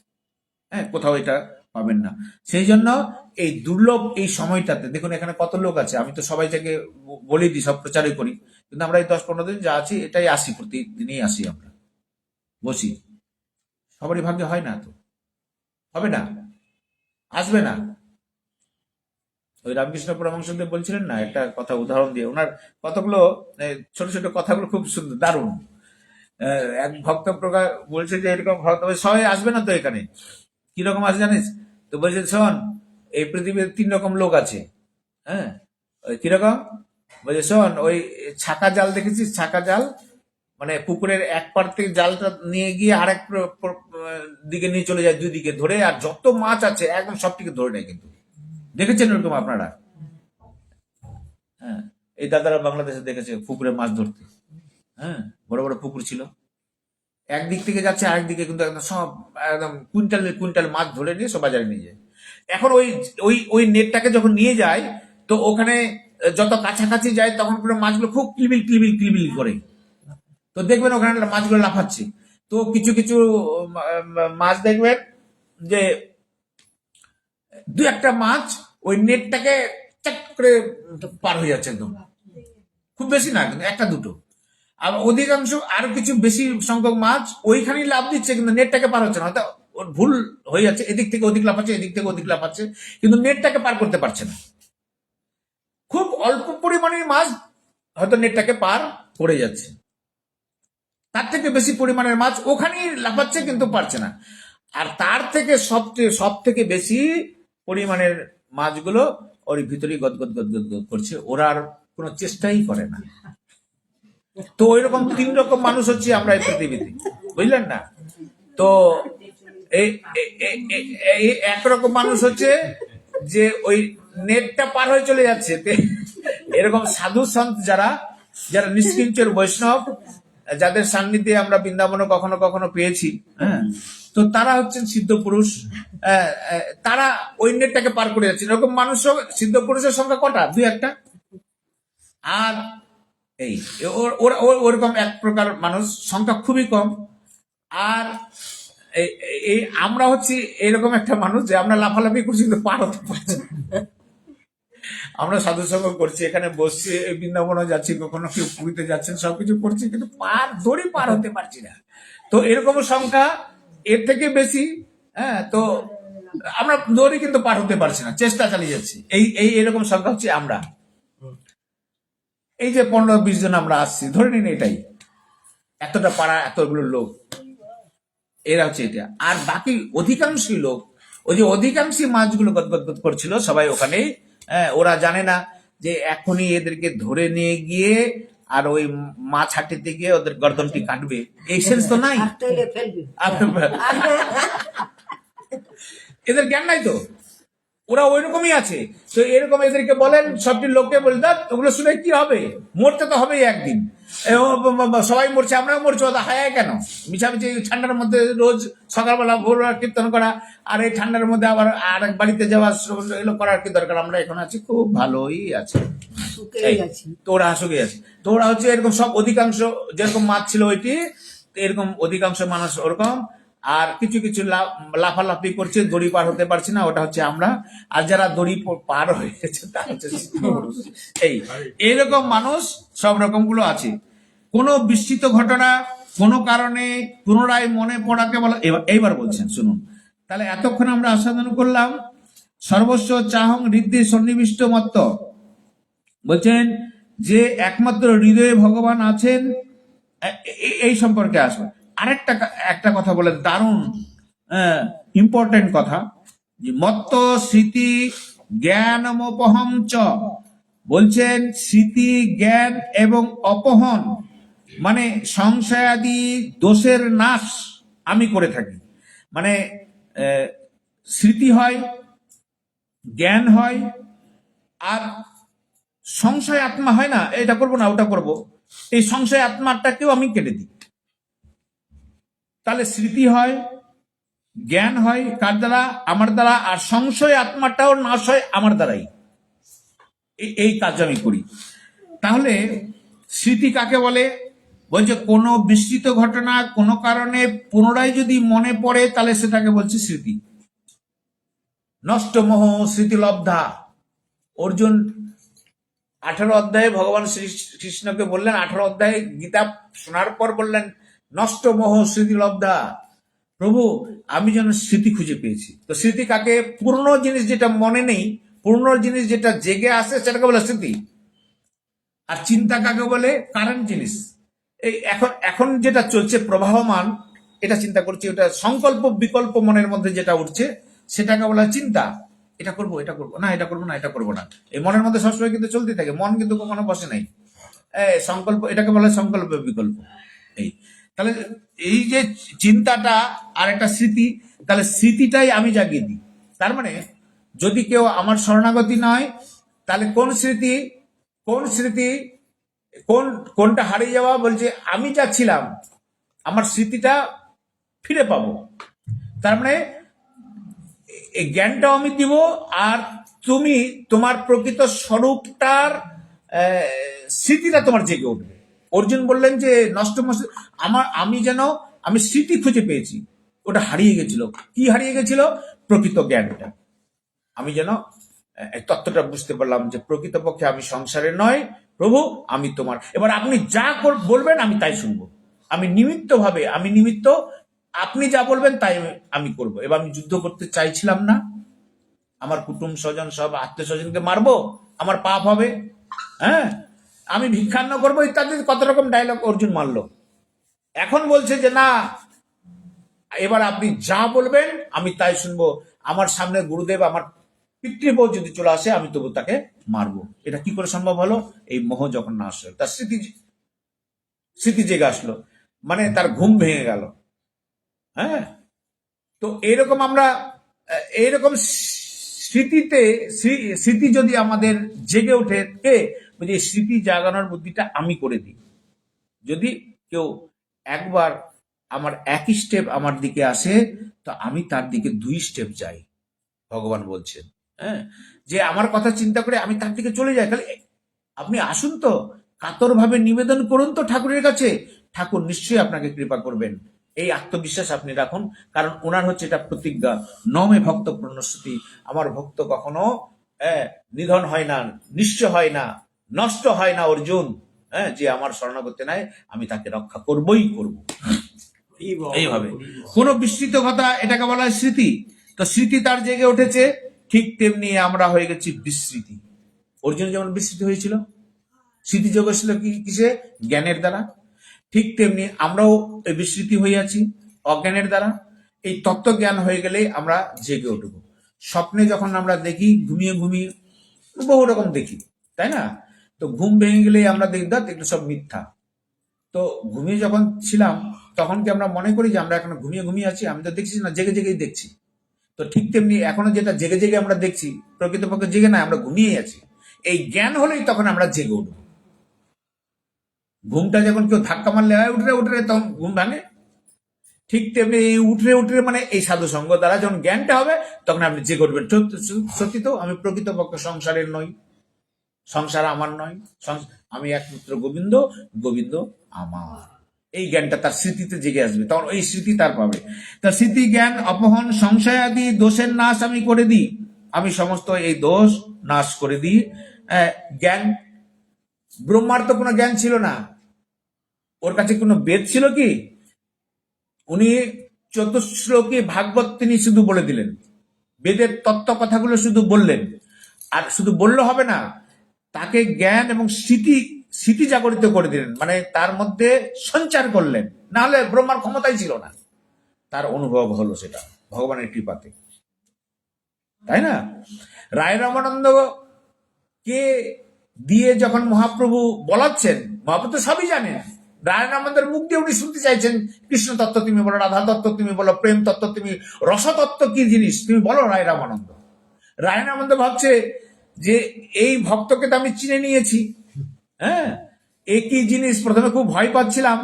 হ্যাঁ, কোথাও এটা পাবেন না। সেই জন্য এই দুর্লভ এই সময়টাতে দেখুন, এখানে কত লোক আছে। আমি তো সবাই থেকে বলি দিই, সব প্রচারই করি, কিন্তু আমরা এই 10-15 দিন যা আছি এটাই আসি, প্রতিদিনই আসি, আমরা বসি। সবারই ভাগ্যে হয় না, তো হবে না, আসবে না। ওই রামকৃষ্ণ পরমহংসদেব বলছিলেন না একটা কথা, উদাহরণ দিয়ে, ওনার কতগুলো ছোট ছোট কথাগুলো খুব সুন্দর, দারুণ। এক ভক্ত প্রকার বলছে যে এরকম ভক্ত সবাই আসবে না তো এখানে, কিরকম আছে জানিস? তো বলছে, শোন, এই পৃথিবীর 3 রকম লোক আছে। হ্যাঁ, কিরকম? বলছে, শোন, ওই ছাকা জাল দেখেছিস? ছাকা জাল মানে পুকুরের এক পার থেকে জালটা নিয়ে গিয়ে আরেক দিকে নিয়ে চলে যায়, 2 দিকে ধরে, আর যত মাছ আছে একদম সবটিকে ধরে নেয়। কিন্তু দেখেছেন ওরকম আপনারা? হ্যাঁ, এই দাদারা বাংলাদেশে দেখেছে পুকুরে মাছ ধরতে। হ্যাঁ, বড় বড় পুকুর ছিল, একদিক থেকে যাচ্ছে আরেক দিকে, কিন্তু একদম সব একদম কুইন্টাল কুইন্টাল মাছ ধরে নিয়ে সব বাজারে নিয়ে যায়। এখন ওই ওই ওই নেটটাকে যখন নিয়ে যায়, তো ওখানে যত কাছাকাছি যায় তখন করে মাছগুলো খুব কিলবিল কিলবিল কিলবিল করে। তো দেখবেন ওখানে মাছগুলো লাফাচ্ছে। তো কিছু কিছু মাছ দেখবেন যে 2-1টা মাছ ওই নেটটাকে চাট করে পার হয়ে যাচ্ছে একদম, খুব বেশি না, কিন্তু 1-2। আর অধিকাংশ আরো কিছু বেশি সংখ্যক মাছ ওইখানেই লাভ দিচ্ছে, কিন্তু নেটটাকে পার হচ্ছে না। হয়তো ওর ভুল হয়ে যাচ্ছে, এদিক থেকে ওদিক লাফাচ্ছে, এদিক থেকে ওদিক লাফাচ্ছে, কিন্তু নেটটাকে পার করতে পারছে না। খুব অল্প পরিমাণের মাছ হয়তো নেটটাকে পার করে যাচ্ছে, তার থেকে বেশি পরিমাণের মাছ ওখানেই লাফাচ্ছে, কিন্তু পারছে না। আর তার থেকে সব থেকে বেশি পরিমাণের মাছগুলো ওর ভিতরেই গদগদ গদগদ করছে, ওরা আর কোনো চেষ্টাই করে না। তো ওই রকম 3 রকম মানুষ হচ্ছে আমরা এই পৃথিবীতে, বুঝলেন না? তো এই একরকম মানুষ হচ্ছে যে ওই নেটটা পার হয়ে চলে যাচ্ছে। এরকম সাধু সন্ত যারা যারা নিষ্কিঞ্চর বৈষ্ণব, যাদের সান্নিধ্যে আমরা বৃন্দাবনে কখনো কখনো পেয়েছি, হ্যাঁ, তো তারা হচ্ছেন সিদ্ধ পুরুষ। তারা ওই নেটটাকে পার করে যাচ্ছে। এরকম মানুষ, সিদ্ধ পুরুষের সংখ্যা কটা? 2-1টা। আর এই ওরকম এক প্রকার মানুষ সংখ্যা খুবই কম। আর এই আমরা হচ্ছি এরকম একটা মানুষ যে আমরা লাফালাফি করছি, কিন্তু পার হতে পারছি না। আমরা সাধু সঙ্গ করছি, এখানে বসছি, বৃন্দাবনে যাচ্ছি, কখনো কেউ পুরীতে যাচ্ছেন, সবকিছু করছি, কিন্তু দড়ি পার হতে পারছি না। তো এরকম সংখ্যা এর থেকে বেশি। হ্যাঁ, তো আমরা দড়ি কিন্তু পার হতে পারছি না, চেষ্টা চালিয়ে যাচ্ছি। এই এরকম সংখ্যা হচ্ছে আমরা। এই যে 15-20 জন আমরা আসছি, ধরে নিন এটাই, এতটা পাড়া, এতগুলো লোক, এরা হচ্ছে এটা। আর বাকি অধিকাংশই লোক, ওই যে অধিকাংশই মাছগুলো গদগদ করছিল সবাই ওখানে। হ্যাঁ, ওরা জানে না যে এখনই এদেরকে ধরে নিয়ে গিয়ে আর ওই মাছ হাঁটিতে গিয়ে ওদের গর্দনটি কাটবে, এই সেন্স তো নাই, এদের জ্ঞান নাই তো। ওরা ওইরকমই আছে। তো এরকম এদেরকে বলেন, সবটি লোককে বলে দেন, ওগুলো শুনে কি হবে? মরতে তো হবেই একদিন। সবাই মরছে, আমরাও মরছি, ওটা হায় কেন? মিছামিছি ঠান্ডার মধ্যে রোজ সকালবেলা ভোরবেলা কীর্তন করা, আর এই ঠান্ডার মধ্যে আবার আর এক বাড়িতে যাওয়া, এগুলো করার কি দরকার? আমরা এখন আছি খুব ভালোই আছে। তো ওরা হাসুকে আছে, তো ওরা হচ্ছে এরকম সব অধিকাংশ, যেরকম মাছ ছিল ওইটি, এরকম অধিকাংশ মানুষ ওরকম। আর কিছু কিছু লাফালাফি করছে, দড়ি পার হতে পারছে না, ওটা হচ্ছে আমরা। আর যারা দড়ি পার হয়ে গেছে তারা হচ্ছে এইরকম মানুষ, সব রকম গুলো আছে। কোনো বিস্তৃত ঘটনা কোনো কারণে পুনরায় মনে পড়াকে বলা, এইবার বলছেন শুনুন। তাহলে এতক্ষণ আমরা আস্বাদন করলাম সর্বস্ব চাহং হৃদয় সন্নিবিষ্ট মত্ত, বলছেন যে একমাত্র হৃদয়ে ভগবান আছেন, এই সম্পর্কে আসবে। আরেকটা একটা কথা বলেন, দারুণ ইম্পর্টেন্ট কথা, যে মত্ত স্মৃতি জ্ঞানমপহম চ, বলছেন স্মৃতি জ্ঞান এবং অপহন মানে সংশয়াদি দোষের নাশ আমি করে থাকি। মানে স্মৃতি হয়, জ্ঞান হয়, আর সংশয় আত্মা হয় না, এটা করবো না ওটা করব, এই সংশয় আত্মাটাকেও আমি কেটে দিই। তাহলে স্মৃতি হয়, জ্ঞান হয় কার দ্বারা? আমার দ্বারা। আর সংশয় আত্মাটাও নাশ হয় আমার দ্বারাই। এই কাজ আমি করি। তাহলে স্মৃতি কাকে বলে? বলছে কোনো বিস্তৃত ঘটনা কোনো কারণে পুনরায় যদি মনে পড়ে, তাহলে সেটাকে বলছে স্মৃতি। নষ্ট মোহ স্মৃতি লব্ধা। অর্জুন 18 অধ্যায়ে ভগবান শ্রীকৃষ্ণকে বললেন, 18 অধ্যায়ে গীতা শোনার পর বললেন, নষ্ট মোহ স্মৃতি লব্ধা, প্রভু আমি যেন স্মৃতি খুঁজে পেয়েছি। তো স্মৃতি কাকে? পুরনো জিনিস যেটা মনে নেই, পুরনো জিনিস যেটা জেগে আসে, সেটাকে বলে স্মৃতি। আর চিন্তা কাকে বলে? কারেন্ট জিনিস, এই এখন এখন যেটা চলছে প্রবাহমান, এটা চিন্তা করছি, ওটা সংকল্প বিকল্প মনের মধ্যে যেটা উঠছে, সেটাকে বলা চিন্তা। এটা করবো, এটা করবো না, এটা করবো না, এটা করবো না, এই মনের মধ্যে সবসময় কিন্তু চলতে থাকে, মন কিন্তু কখনো বসে নাই। সংকল্প, এটাকে বলা হয় সংকল্প বিকল্প। এই তাহলে এই যে চিন্তাটা আর একটা স্মৃতি, তাহলে স্মৃতিটাই আমি জাগিয়ে দিই। তার মানে যদি কেউ আমার শরণাগতি নয়, তাহলে কোন স্মৃতি, কোন স্মৃতি, কোনটা হারিয়ে যাওয়া? বলছে আমি যা ছিলাম, আমার স্মৃতিটা ফিরে পাবো। তার মানে এই জ্ঞানটাও আমি দিব, আর তুমি তোমার প্রকৃত স্বরূপটার স্মৃতিটা তোমার জেগে উঠবে। অর্জুন বললেন যে নষ্ট আমি স্মৃতি খুঁজে পেয়েছি, ওটা হারিয়ে গেছিল। কি হারিয়ে গেছিল? প্রকৃত জ্ঞানটা। আমি যেন তত্ত্বটা বুঝতে পারলাম যে প্রকৃতপক্ষে আমি সংসারে নয়, প্রভু আমি তোমার। এবার আপনি যা বলবেন আমি তাই শুনবো। আমি নিমিত্ত, আপনি যা বলবেন তাই আমি করব। এবার আমি যুদ্ধ করতে চাইছিলাম না, আমার কুটুম স্বজন সব আত্মীয় স্বজনকে মারবো, আমার পাপ হবে, হ্যাঁ, আমি ভিক্ষান্ন করবো, ইত্যাদি কত রকম ডায়লগ অর্জুন মারলো। এখন বলছে যে না, এবার আপনি যা বলবেন আমি তাই শুনবো। আমার সামনে গুরুদেব, আমার পিতৃব্য যদি চলে আসে, আমি তবু তাকে মারবো। এটা কি করে সম্ভব হলো? এই মোহ যখন না আসলো, তার স্মৃতি জেগে আসলো, মানে তার ঘুম ভেঙে গেল। হ্যাঁ, তো এইরকম আমরা এইরকম স্মৃতি যদি আমাদের জেগে ওঠে, কে বলছে স্মৃতি জাগানোর বুদ্ধিটা আমি করে দিই। যদি কেউ একবার আমার একই স্টেপ আমার দিকে আসে, তো আমি তার দিকে 2 স্টেপ যাই, ভগবান বলছেন। হ্যাঁ, যে আমার কথা চিন্তা করে আমি তার দিকে চলে যাই। তাহলে আপনি আসুন তো, কাতর ভাবে নিবেদন করুন তো ঠাকুরের কাছে, ঠাকুর নিশ্চয়ই আপনাকে কৃপা করবেন। এই আত্মবিশ্বাস আপনি রাখুন, কারণ ওনার হচ্ছে এটা প্রতিজ্ঞা, নমে ভক্ত প্রণশ্রুতি, আমার ভক্ত কখনো নিধন হয় না, নিঃস্ব হয় না, নষ্ট হয় না। অর্জুন, হ্যাঁ, যে আমার শরণাগতি নেয় আমি তাকে রক্ষা করবই করব। এইভাবে কোন বিস্তৃত কথা, এটাকে বলা হয় স্মৃতি। তো স্মৃতি তার জেগে উঠেছে, ঠিক তেমনি আমরা হয়ে গেছি বিস্মৃতি। অর্জুন যেমন বিস্মৃতি হয়েছিল, স্মৃতি যোগ ছিল কিসে? জ্ঞানের দ্বারা। ঠিক তেমনি আমরাও বিস্মৃতি হয়ে আছি অজ্ঞানের দ্বারা। এই তত্ত্ব জ্ঞান হয়ে গেলে আমরা জেগে উঠব। স্বপ্নে যখন আমরা দেখি, ঘুমিয়ে ঘুমিয়ে বহু রকম দেখি, তাই না? তো ঘুম ভেঙে গেলে আমরা দেখি এগুলো সব মিথ্যা। তো ঘুমিয়ে যখন ছিলাম, তখন কি আমরা মনে করি যে আমরা এখন ঘুমিয়ে ঘুমিয়ে আছি? আমি তো দেখছি না, জেগে জেগেই দেখছি। তো ঠিক তেমনি এখনো যেটা জেগে জেগে আমরা দেখছি, প্রকৃতপক্ষে জেগে না, আমরা ঘুমিয়ে আছি। এই জ্ঞান হলেই তখন আমরা জেগে উঠবো। ঘুমটা যখন কেউ ধাক্কা মারলে উঠে উঠে তখন ঘুম ভাঙে, ঠিক তেমনি এই উঠে উঠে মানে এই সাধু সঙ্গ দ্বারা যখন জ্ঞানটা হবে তখন আপনি জেগে উঠবেন। সত্যি তো আমি প্রকৃতপক্ষে সংসারের নই, সংসার আমার নয়, আমি একমাত্র গোবিন্দ, গোবিন্দ আমার। এই জ্ঞানটা তার স্মৃতিতে জেগে আসবে, তখন ওই স্মৃতি তার পাবে। তার স্মৃতি জ্ঞান অপহরণ সংশয় আদি দোষের নাশ আমি করে দিই, আমি সমস্ত এই দোষ নাশ করে দিই। জ্ঞান, ব্রহ্মার তো কোনো জ্ঞান ছিল না, ওর কাছে কোনো বেদ ছিল কি? উনি চতুশ্লোকী ভাগবত তিনি শুধু বলে দিলেন, বেদের তত্ত্ব কথাগুলো শুধু বললেন। আর শুধু বললে হবে না, তাকে জ্ঞান এবং স্মৃতি জাগরিত করে দিলেন, মানে তার মধ্যে সঞ্চার করলেন, না হলে ব্রহ্মার ক্ষমতাই ছিল না। তার অনুভব হলো সেটা ভগবানের কৃপাতে, তাই না? রায় রামানন্দ কে দিয়ে যখন মহাপ্রভু বলাচ্ছেন, মহাপ্রভু তো সবই জানেন, রায় রামানন্দের মুখ দিয়ে উনি শুনতে চাইছেন কৃষ্ণ তত্ত্ব তুমি বলো, রাধা তত্ত্ব তুমি বলো, প্রেম তত্ত্ব তুমি, রসতত্ত্ব কি জিনিস তুমি বলো রায় রামানন্দ। রায় রামানন্দ ভাবছে যে এই ভক্তকে তো আমি চিনে নিয়েছি, হ্যাঁ, একই জিনিস। প্রথমে খুব ভয় পাচ্ছিলাম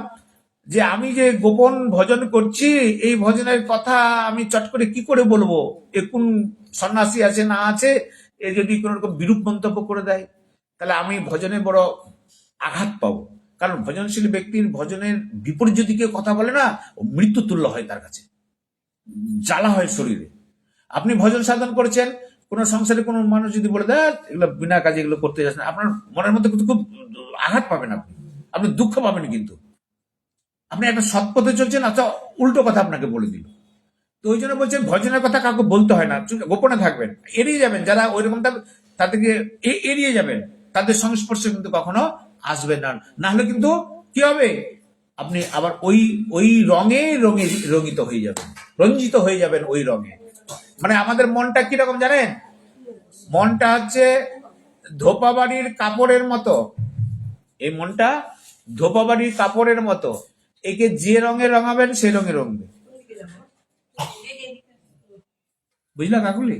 যে আমি যে গোপন ভজন করছি, এই ভজনের কথা আমি চট করে কি করে বলবো, এ কোন সন্ন্যাসী আছে না আছে, এ যদি কোন রকম বিরূপ মন্তব্য করে দেয় তাহলে আমি ভজনে বড় আঘাত পাবো। কারণ ভজনশীল ব্যক্তির ভজনের বিপরীত যদি কেউ কথা বলে না, ও মৃত্যু তুল্য হয়, তার কাছে জ্বালা হয় শরীরে। আপনি ভজন সাধন করেছেন, কোন সংসারে কোনো মানুষ যদি বলে দেয় এগুলো বিনা কাজে এগুলো করতে যাস না, আপনার মনের মধ্যে কিন্তু খুব আঘাত পাবেন, আপনি দুঃখ পাবেন। কিন্তু আপনি একটা সৎ পথে চলছেন, আচ্ছা উল্টো কথা আপনাকে বলে দিল। তো ওই জন্য বলছেন ভজনের কথা কাউকে বলতে হয় না, গোপনে থাকবেন, এড়িয়ে যাবেন। যারা ওইরকম তাদেরকে এড়িয়ে যাবেন, তাদের সংস্পর্শে কিন্তু কখনো আসবেন না, না হলে কিন্তু কি হবে, আপনি আবার ওই ওই রঙে রঙিত হয়ে যাবেন, রঞ্জিত হয়ে যাবেন ওই রঙে। মানে আমাদের মনটা কিরকম জানেন? মনটা হচ্ছে ধোপা বাড়ির কাপড়ের মতো। এই মনটা ধোপা বাড়ির কাপড়ের মতো, একে যে রঙে রঙাবেন সেই রঙে রঙবে, বুঝলা কাকুলি?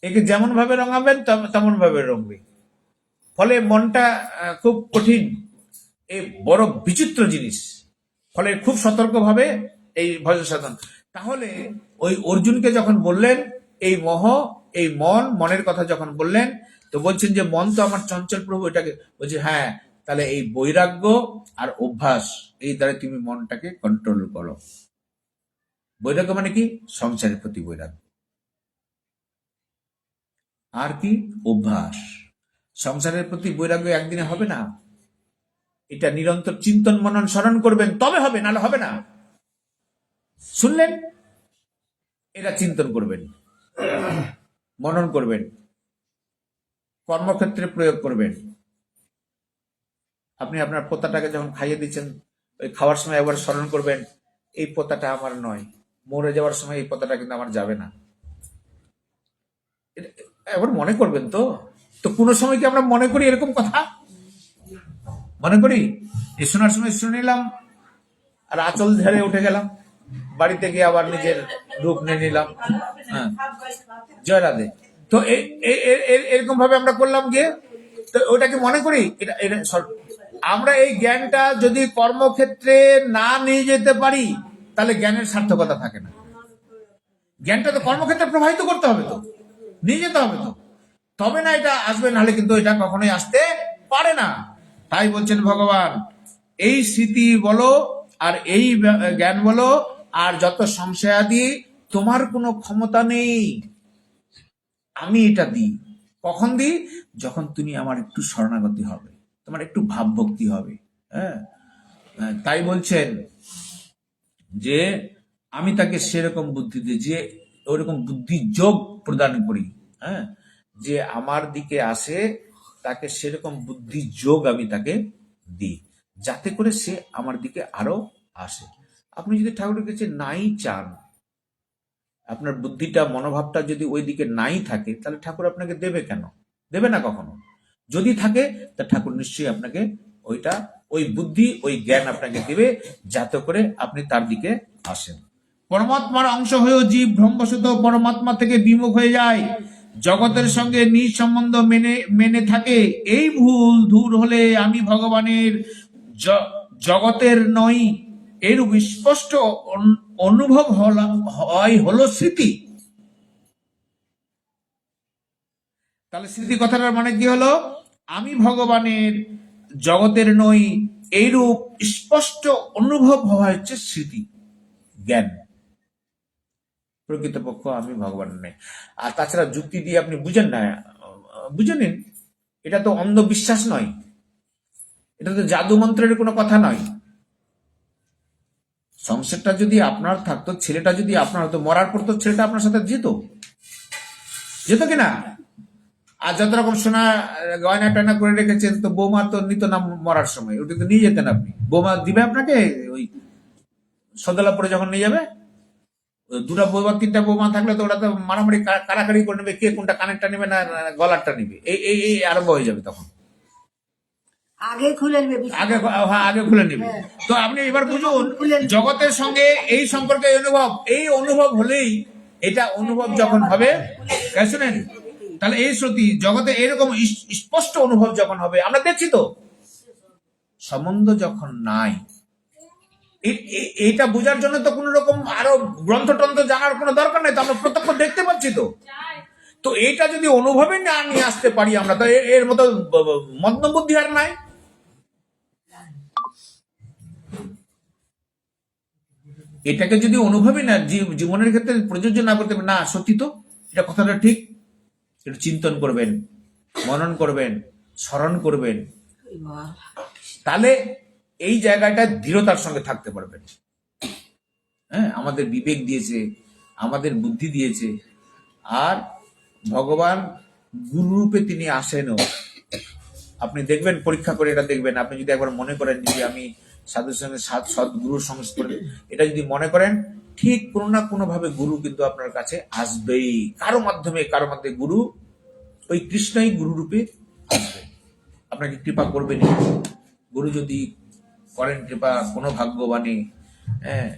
একে যেমন ভাবে রঙাবেন তেমন ভাবে রঙবে। ফলে মনটা খুব কঠিন, এই বড় বিচিত্র জিনিস। ফলে খুব সতর্ক ভাবে এই ভজন সাধন। তাহলে ওই অর্জুনকে যখন বললেন এই এই মনের কথা যখন বললেন, তো বলছেন যে মন তো আমার চঞ্চল প্রভু, এটাকে বলছে হ্যাঁ, তাহলে এই বৈরাগ্য আর অভ্যাস এই দ্বারা তুমি মনটাকে কন্ট্রোল করো। বৈরাগ্য মানে কি? সংসারের প্রতি বৈরাগ্য। আর কি? অভ্যাস। সংসারের প্রতি বৈরাগ্য একদিনে হবে না, এটা নিরন্তর চিন্তন মনন স্মরণ করবেন, তবে হবে, নাহলে হবে না। শুনলেন, এটা চিন্তন করবেন, মনন করবেন, কর্মক্ষেত্রে প্রয়োগ করবেন। আপনি আপনার পোতাটাকে যখন খাইয়ে দিচ্ছেন, ওই খাওয়ার সময় একবার স্মরণ করবেন এই পোতাটা আমার নয়, মরে যাওয়ার সময় এই পোতাটা কিন্তু আমার যাবে না, একবার মনে করবেন। তো তো কোনো সময় কি আমরা মনে করি এরকম কথা? মনে করি? এই শোনার সময় শুনে নিলাম আর আঁচল ঝেড়ে উঠে গেলাম, বাড়িতে গিয়ে আবার নিজের রূপ নিয়ে নিলাম। হ্যাঁ, জয় রাধে। তো এরকম ভাবে আমরা করলাম গিয়ে, তো ওটাকে মনে করি এটা আমরা এই জ্ঞানটা যদি কর্মক্ষেত্রে না নিয়ে যেতে পারি তাহলে জ্ঞানের সার্থকতা থাকে না। জ্ঞানটা তো কর্মক্ষেত্রে প্রবাহিত করতে হবে, তো নিয়ে যেতে হবে, তো তবে না এটা আসবে, নাহলে কিন্তু এটা কখনোই আসতে পারে না। তাই বলছেন ভগবান, এই স্মৃতি বলো আর এই জ্ঞান বলো আর যত সংশয়াদি, তোমার কোনো ক্ষমতা নেই, আমি এটা দিই। কখন দিই? যখন তুমি আমার একটু শরণাগতি হবে, তোমার একটু ভাব ভক্তি হবে। হ্যাঁ, তাই বলছেন যে আমি তাকে সেরকম বুদ্ধি দিই, যে ওইরকম বুদ্ধি যোগ প্রদান করি। হ্যাঁ, যে আমার দিকে আসে তাকে সেরকম বুদ্ধি যোগ আমি তাকে দিই, যাতে করে সে আমার দিকে আরো আসে। আপনি যদি ঠাকুরের কাছে নাই চান, আপনার বুদ্ধিটা মনোভাবটা যদি ওই দিকে নাই থাকে, তাহলে ঠাকুর আপনাকে দেবে কেন? দেবে না কখনো। যদি থাকে তা ঠাকুর নিশ্চয়ই আপনাকে ওই বুদ্ধি ওই জ্ঞান আপনাকে দেবে, যাতে করে আপনি তার দিকে আসেন। পরমাত্মার অংশ হয়েও জীব ভ্রমবশত পরমাত্মা থেকে বিমুখ হয়ে যায়, জগতের সঙ্গে নিজ সম্বন্ধ মেনে মেনে থাকে। এই ভুল দূর হলে আমি ভগবানের জগতের নই এরূপ স্পষ্ট অনুভব হলো স্মৃতি। তাহলে স্মৃতি কথাটার মানে কি হলো? আমি ভগবানের জগতের নই এইরূপ স্পষ্ট অনুভব হওয়া হচ্ছে স্মৃতি, জ্ঞান। প্রকৃতপক্ষ আমি ভগবানের নেই। আর তাছাড়া যুক্তি দিয়ে আপনি বুঝেন না, বুঝে নিন, এটা তো অন্ধবিশ্বাস নয়, এটা তো জাদু মন্ত্রের কোনো কথা নয়। সংসারটা যদি আপনার থাকতো, ছেলেটা যদি আপনার হতো, মরার পর তো ছেলেটা আপনার সাথে যেত কিনা? আর যত রকম সোনা গয়না টয়না করে রেখেছেন, তো বৌমা তো নিত না মরার সময়, ওটা তো নিয়ে যেতেন আপনি। বৌমা দিবে আপনাকে ওই সদলাপুরে যখন নিয়ে যাবে? দুটা বৌমা তিনটা বৌমা থাকলে তো ওরা তো মারামারি কারাকারি করে নেবে, কে কোনটা কানেরটা নেবে না গলারটা নেবে, এই আরম্ভ হয়ে যাবে তখন। আগে খুলে নেবে, আগে খুলে নেবে। তো আপনি এবার বুঝুন, জগতের সঙ্গে এই সম্পর্কে এই অনুভব হলেই, এটা অনুভব যখন হবে, শুনেন, তাহলে এই শ্রুতি জগতে এরকম স্পষ্ট অনুভব যখন হবে, আমরা দেখছি তো সম্বন্ধ যখন নাই, এটা বোঝার জন্য তো কোন রকম আরো গ্রন্থ টন্থ জানার কোনো দরকার নেই, তো আমরা প্রত্যক্ষ দেখতে পাচ্ছি তো। তো এটা যদি অনুভবে না নিয়ে আসতে পারি আমরা, তো এর মতো মন্দ বুদ্ধি আর নাই। এটাকে যদি অনুভবে না জীবনের ক্ষেত্রে প্রযোজ্য না করতে না, সত্যি তো এটা কথাটা ঠিক, একটু চিন্তন করবেন, মনন করবেন, স্মরণ করবেন, তাহলে এই জায়গাটা দৃঢ়তার সঙ্গে থাকতে পারবেন। হ্যাঁ, আমাদের বিবেক দিয়েছে, আমাদের বুদ্ধি দিয়েছে, আর ভগবান গুরু রূপে তিনি আসেনও। আপনি দেখবেন, পরীক্ষা করে এটা দেখবেন, আপনি যদি একবার মনে করেন যে আমি সাধুর সঙ্গে সদ্গুরুর সংস্পর্শে, এটা যদি মনে করেন, ঠিক কোনো না কোনো ভাবে গুরু কিন্তু আপনার কাছে আসবেই, কারো মাধ্যমে গুরু, ওই কৃষ্ণই গুরু রূপে আসবে, আপনাকে কৃপা করবেন। গুরু যদি করেন কৃপা, কোনো ভাগ্যবানী, হ্যাঁ,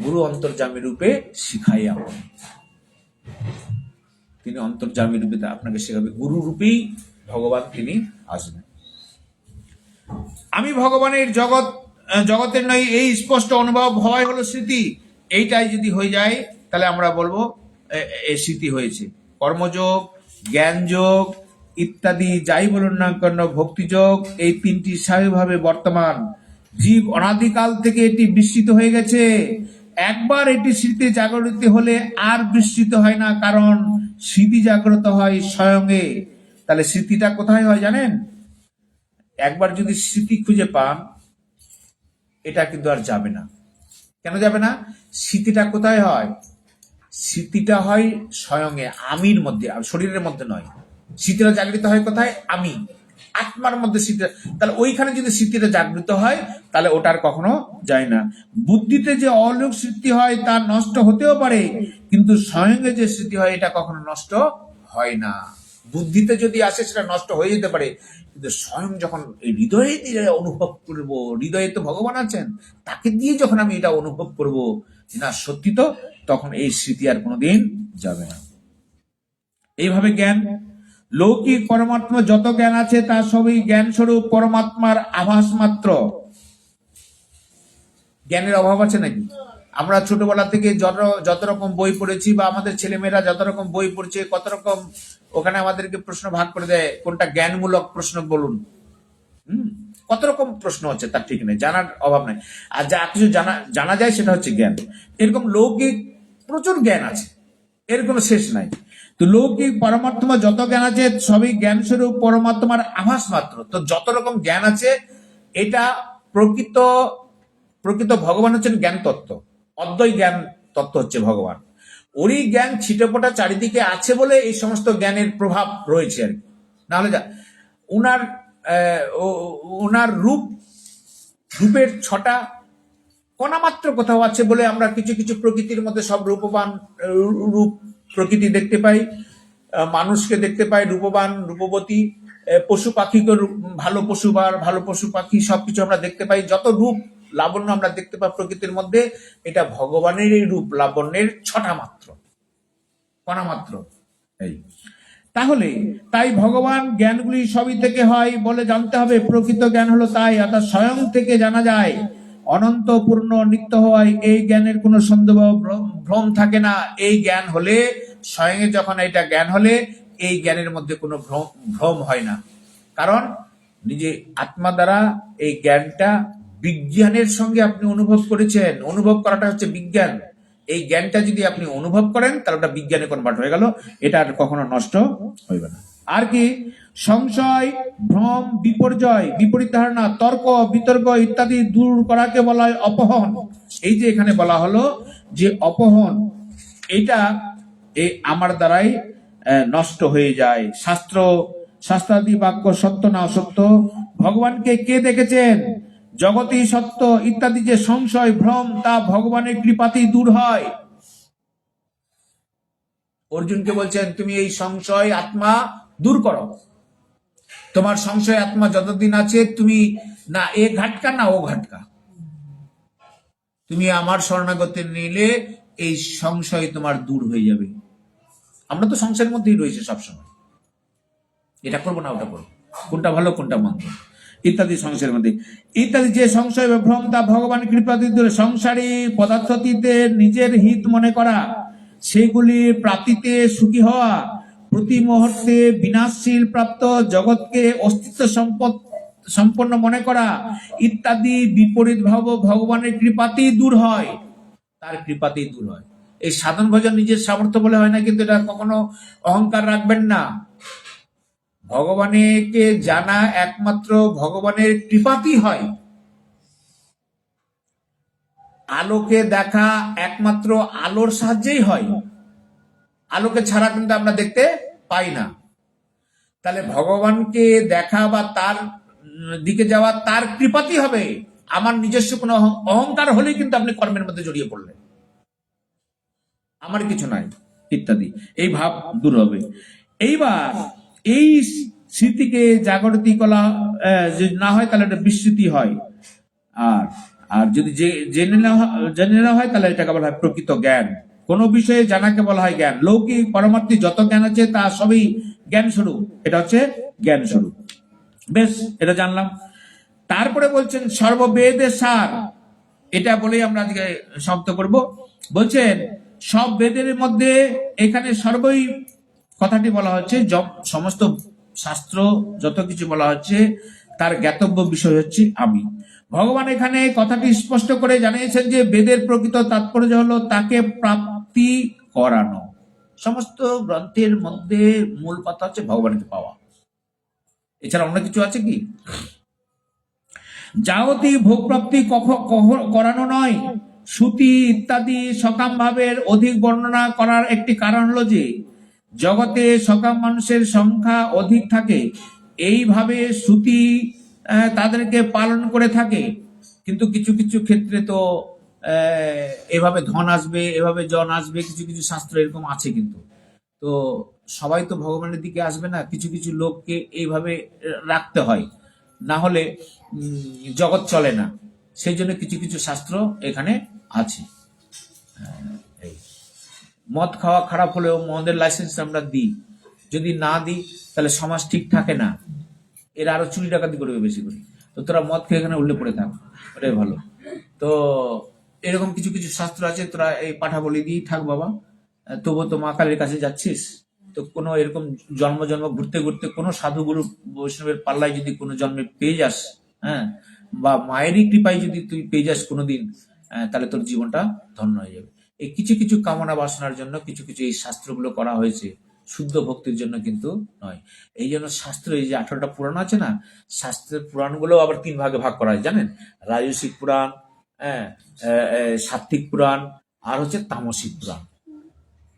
গুরু অন্তর্যামী রূপে শিখাই আপনি, তিনি অন্তর্যামী রূপে আপনাকে শেখাবে, গুরু রূপেই ভগবান তিনি আসবেন। আমি ভগবানের জগতের নয় এই স্পষ্ট অনুভব হওয়াই হলো স্মৃতি। এইটাই যদি হয়ে যায়, তাহলে আমরা বলবো এই স্মৃতি হয়েছে। কর্মযোগ, জ্ঞানযোগ ইত্যাদি যাই বলুন না কেন, ভক্তিযোগ, এই তিনটি স্বাভাবিকভাবে বর্তমান। জীব অনাদিকাল থেকে এটি বিস্তৃত হয়ে গেছে। একবার এটি স্মৃতি জাগরিত হলে আর বিস্তৃত হয় না, কারণ স্মৃতি জাগ্রত হয় স্বয়ংে। তাহলে স্মৃতিটা কোথায় হয় জানেন? একবার যদি স্মৃতি খুঁজে পান, এটা কিন্তু আর যাবে না। কেন যাবে না? স্মৃতিটা কোথায় হয়? স্মৃতিটা হয় স্বয়ংে, আমির মধ্যে, শরীরের মধ্যে নয়। স্মৃতিটা জাগৃত হয় কোথায়? আমি, আত্মার মধ্যে স্মৃতি। তাহলে ওইখানে যদি স্মৃতিটা জাগৃত হয়, তাহলে ওটার কখনো যায় না। বুদ্ধিতে যে অলৌকিক স্মৃতি হয় তা নষ্ট হতেও পারে, কিন্তু স্বয়ংে যে স্মৃতি হয় এটা কখনো নষ্ট হয় না। বুদ্ধিতে যদি আসে সেটা নষ্ট হয়ে যেতে পারে, কিন্তু স্বয়ং যখন হৃদয়ে দিয়ে অনুভব করব, হৃদয়ে তো ভগবান আছেন, তাকে দিয়ে যখন আমি এটা অনুভব করব না সত্যি তো, তখন এই স্মৃতি আর কোনোদিন যাবে না। এইভাবে জ্ঞান, লৌকিক পরমাত্মা যত জ্ঞান আছে তা সবই জ্ঞান স্বরূপ পরমাত্মার আভাস মাত্র। জ্ঞানের অভাব আছে নাকি? আমরা ছোটবেলা থেকে যত রকম বই পড়েছি, বা আমাদের ছেলেমেয়েরা যত রকম বই পড়ছে, কত রকম ওখানে আমাদেরকে প্রশ্ন ভাগ করে দেয়, কোনটা জ্ঞানমূলক প্রশ্ন বলুন। কত রকম প্রশ্ন হচ্ছে তার ঠিক নেই, জানার অভাব নাই। আর যা কিছু জানা যায় সেটা হচ্ছে জ্ঞান। এরকম লৌকিক প্রচুর জ্ঞান আছে, এর কোনো শেষ নাই। তো লৌকিক পরমাত্মা যত জ্ঞান আছে সবই জ্ঞান স্বরূপ পরমাত্মার আভাস মাত্র। তো যত রকম জ্ঞান আছে, এটা প্রকৃত ভগবান হচ্ছেন জ্ঞান তত্ত্ব, অদ্বৈ জ্ঞান তত্ত্ব হচ্ছে ভগবান। ওরই জ্ঞান ছিটেফোঁটা চারিদিকে আছে বলে এই সমস্ত জ্ঞানের প্রভাব রয়েছে আর কি। নাহলে ওনার রূপের ছটা কণা মাত্র কোথাও আছে বলে আমরা কিছু কিছু প্রকৃতির মধ্যে সব রূপবান রূপ প্রকৃতি দেখতে পাই, মানুষকে দেখতে পাই রূপবান রূপবতী, পশু পাখিকে ভালো পশু পাখি সবকিছু আমরা দেখতে পাই। যত রূপ লাবণ্য আমরা দেখতে পাই প্রকৃতির মধ্যে, এটা ভগবানের এই রূপ লাবণ্যের ছটা মাত্র, কণা মাত্র। এই তাহলে তাই ভগবান জ্ঞানগুলি সবই থেকে হয় বলে জানতে হবে। প্রকৃত জ্ঞান হলো তাই, অর্থাৎ স্বয়ং থেকে জানা যায়। অনন্ত পূর্ণ নিত্য হওয়ায় এই জ্ঞানের কোনো সন্দেহ ভ্রম থাকে না। এই জ্ঞান হলে, স্বয়ং যখন এটা জ্ঞান হলে, এই জ্ঞানের মধ্যে কোনো ভ্রম হয় না। কারণ নিজে আত্মা দ্বারা এই জ্ঞানটা বিজ্ঞানের সঙ্গে আপনি অনুভব করেছেন। অনুভব করাটা হচ্ছে বিজ্ঞান। এই জ্ঞানটা যদি আপনি অনুভব করেন তাহলে ওটা বিজ্ঞানে কনভার্ট হয়ে গেল, এটা আর কখনো নষ্ট হইবে না। আর কি সংশয়, ভ্রম, বিপর্যয়, বিপরীত ধারণা, তর্ক বিতর্ক ইত্যাদি দূর করাকে বলা হয় অপহন। এই যে এখানে বলা হলো যে অপহন, এটা এই আমার দ্বারাই নষ্ট হয়ে যায়। শাস্ত্রাদি বাক্য সত্য না অসত্য, ভগবানকে কে দেখেছেন, জগতই সত্য ইত্যাদি যে সংশয় ভ্রম, তা ভগবানের কৃপাতেই দূর হয়। অর্জুনকে বলছেন তুমি এই সংশয় আত্মা দূর করো। তোমার সংশয় আত্মা যতদিন আছে, তুমি না এ ঘাটকা না ও ঘাটকা, তুমি আমার শরণাগতি নিলে এই সংশয় তোমার দূর হয়ে যাবে। আমরা তো সংশয়ের মধ্যেই রয়েছে সবসময়, এটা করবো না ওটা করবো, কোনটা ভালো কোনটা মন্দ ইত্যাদি সংশয়ের মধ্যে। ইত্যাদি যে সংশয় ভ্রম, তা ভগবান কৃপাতে দূর। সংসারী পদার্থটিতে নিজের হিত মনে করা, সেগুলি প্রাপ্তিতে সুখী হওয়া, প্রতি মুহূর্তে বিনাশশীল প্রাপ্ত জগৎকে অস্তিত্ব সম্পন্ন মনে করা ইত্যাদি বিপরীত ভাব ভগবানের কৃপাতেই দূর হয়, তার কৃপাতেই দূর হয়। এই সাধন ভজন নিজের সামর্থ্য বলে হয় না, কিন্তু এটা কখনো অহংকার রাখবেন না। ভগবানকে জানা একমাত্র ভগবানের কৃপাতেই হয়। আলোকে দেখা একমাত্র আলোর সাহায্যেই হয়, আলোকে ছাড়া কিন্তু আমরা দেখতে পাই না। তাহলে ভগবানকে দেখা বা তার দিকে যাওয়া তার কৃপাতেই হবে। আমার নিজস্ব কোনো অহংকার হলেই কিন্তু আপনি কর্মের মধ্যে জড়িয়ে পড়লেন, আমার কিছু নাই ইত্যাদি, এই ভাব দূর হবে। এইবার এই স্মৃতিকে জাগরতি করা যদি না হয় তাহলে এটা বিস্মৃতি হয়। আর আর যদি জেনে নেওয়া হয় তাহলে এটাকে বলা হয় প্রকৃত জ্ঞান। কোন বিষয়ে জানাকে বলা হয় জ্ঞান। লৌকিক পরমার্থী যত জ্ঞান আছে তা সবই জ্ঞান স্বরূপ, এটা হচ্ছে জ্ঞান স্বরূপ। বেশ, এটা জানলাম। তারপরে বলছেন সর্ববেদের সার, এটা বলেই আমরা আজকে সমাপ্ত করব। বলছেন সব বেদের মধ্যে এখানে সর্বই কথাটি বলা হচ্ছে, সমস্ত শাস্ত্র যত কিছু বলা হচ্ছে তার জ্ঞাতব্য বিষয় হচ্ছে আমি। ভগবান এখানে কথাটি স্পষ্ট করে জানিয়েছেন যে বেদের প্রকৃত তাৎপর্য হলো তাকে প্রাপ্তি করানো। সমস্ত গ্রন্থের মধ্যে মূল কথা হচ্ছে ভগবানকে পাওয়া, এছাড়া অন্য কিছু আছে কি? জাগতিক ভোগ প্রাপ্তি করানো নয়। শ্রুতি ইত্যাদি সকাম ভাবের অধিক বর্ণনা করার একটি কারণ হলো যে জগতে সকাম মানুষের সংখ্যা অধিক থাকে, এইভাবে শ্রুতি তাদেরকে পালন করে থাকে। কিন্তু কিছু কিছু ক্ষেত্রে তো এভাবে ধন আসবে, এভাবে জন আসবে, কিছু কিছু শাস্ত্র এরকম আছে। কিন্তু তো সবাই তো ভগবানের দিকে আসবে না, কিছু কিছু লোককে এইভাবে রাখতে হয়, না হলে জগৎ চলে না। সেই জন্য কিছু কিছু শাস্ত্র এখানে আছে। মদ খাওয়া খারাপ হলেও মদের লাইসেন্স আমরা দিই, যদি না দিই তাহলে সমাজ ঠিক থাকে না, এরা আরো চুরি ডাকাতি করবে বেশি করে। তো তোরা মদ খেয়ে এখানে উল্লে পড়ে থাক, ওটাই ভালো। তো এরকম কিছু কিছু শাস্ত্র আছে, তোরা এই পাঠা বলি দিয়েই থাক বাবা। তবুও তো মা কালীর কাছে যাচ্ছিস, তো কোনো এরকম জন্ম জন্ম ঘুরতে ঘুরতে কোনো সাধু গুরু বৈষ্ণবের পাল্লায় যদি কোনো জন্মে পেয়ে যাস, হ্যাঁ, বা মায়েরই কৃপায় যদি তুই পেয়ে যাস কোনোদিন, তাহলে তোর জীবনটা ধন্য হয়ে যাবে। এই কিছু কিছু কামনা বাসনার জন্য কিছু কিছু এই শাস্ত্রগুলো করা হয়েছে, শুদ্ধ ভক্তির জন্য কিন্তু নয়। এই জন্য শাস্ত্র, এই যে 18টা পুরাণ আছে না, শাস্ত্রের পুরাণগুলো আবার 3 ভাগে ভাগ করা হয় জানেন। রাজসিক পুরাণ, সাত্বিক পুরাণ, আর হচ্ছে তামসিক পুরাণ।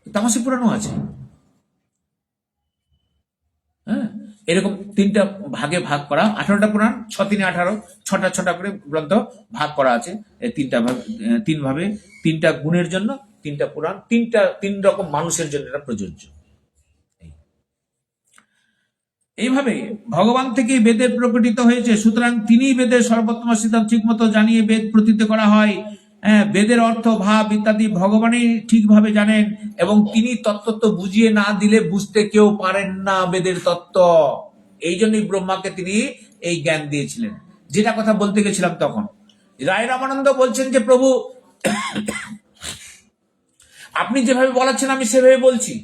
তামসিক পুরাণও আছে, হ্যাঁ। এরকম 3টা ভাগে ভাগ করা। 18টা পুরাণ, 6 3 18, 6টা 6টা করে গ্রন্থ ভাগ করা আছে। 3টা ভাগ, 3 ভাবে, 3টা গুণের জন্য 3টা পুরাণ, 3 রকম মানুষের জন্য এটা প্রযোজ্য। এইভাবে ভগবান থেকেই বেদে প্রকটিত হয়েছে, সুতরাং তিনি বেদের সর্বোত্তম সিদ্ধান্ত ঠিক মতো জানিয়ে বেদ প্রতীত করা হয়। বেদের অর্থ ভাব ইত্যাদি ভগবানই ঠিকভাবে জানেন, এবং তিনি তত্ত্ব বুঝিয়ে না দিলে বুঝতে কেউ পারেন না বেদের তত্ত্ব। এই জন্যই ব্রহ্মাকে তিনি এই জ্ঞান দিয়েছিলেন, যেটা কথা বলতে গেছিলাম তখন। রায় রামানন্দ বলছেন যে প্রভু আপনি যেভাবে বলাচ্ছেন আমি সেভাবে বলছি,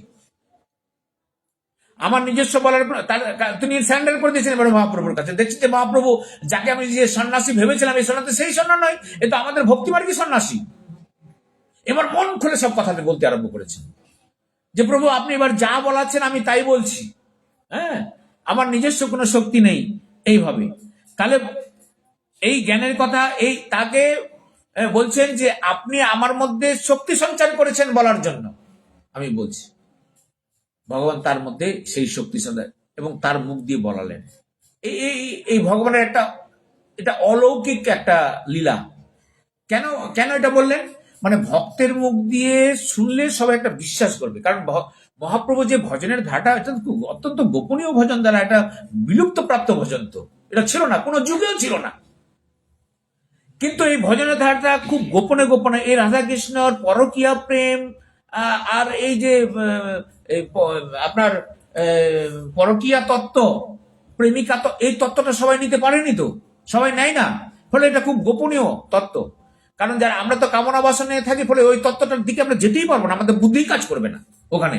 আমার নিজস্ব বলার তিনি স্যান্ডার করে দিয়েছেন এবার মহাপ্রভুর কাছে। দেখছি যে মহাপ্রভু যাকে আমি যে সন্ন্যাসী ভেবেছিলাম এই সন্ন্যাসী সেই সন্ন্যাস নয়, এ তো আমাদের ভক্তিমার্গী সন্ন্যাসী। এবার মন খুলে সব কথা বলতে আরম্ভ করেছেন যে প্রভু আপনি এবার যা বলাচ্ছেন আমি তাই বলছি, হ্যাঁ, আমার নিজস্ব কোনো শক্তি নেই। এইভাবে তাহলে এই জ্ঞানের কথা এই তাকে বলছেন যে আপনি আমার মধ্যে শক্তি সঞ্চার করেছেন বলার জন্য আমি বলছি। ভগবান তার মধ্যে সেই শক্তি সঞ্চার এবং তার মুখ দিয়ে বলালেন। এই ভগবানের এটা অলৌকিক একটা লীলা। কেন কেন এটা বললেন? মানে ভক্তের মুখ দিয়ে শুনলে সবাই একটা বিশ্বাস করবে, কারণ মহাপ্রভু যে ভজনের ধারাটা এটা অত্যন্ত গোপনীয় ভজন দ্বারা, এটা বিলুপ্ত প্রাপ্ত ভজন, তো এটা ছিল না, কোনো যুগেও ছিল না। কিন্তু এই ভজনের ধারাটা খুব গোপনে গোপনে এই রাধা কৃষ্ণর পরকীয়া প্রেম আর এই যে আপনার পরকীয়া তত্ত্ব, প্রেমিকা এই তত্ত্বটা সবাই নিতে পারেনি, তো সবাই নেয় না, ফলে এটা খুব গোপনীয় তত্ত্ব। কারণ যারা আমরা তো কামনা বাসনে থাকি, ফলে ওই তত্ত্বটার দিকে আমরা যেতেই পারবো না, আমাদের বুদ্ধি কাজ করবে না ওখানে।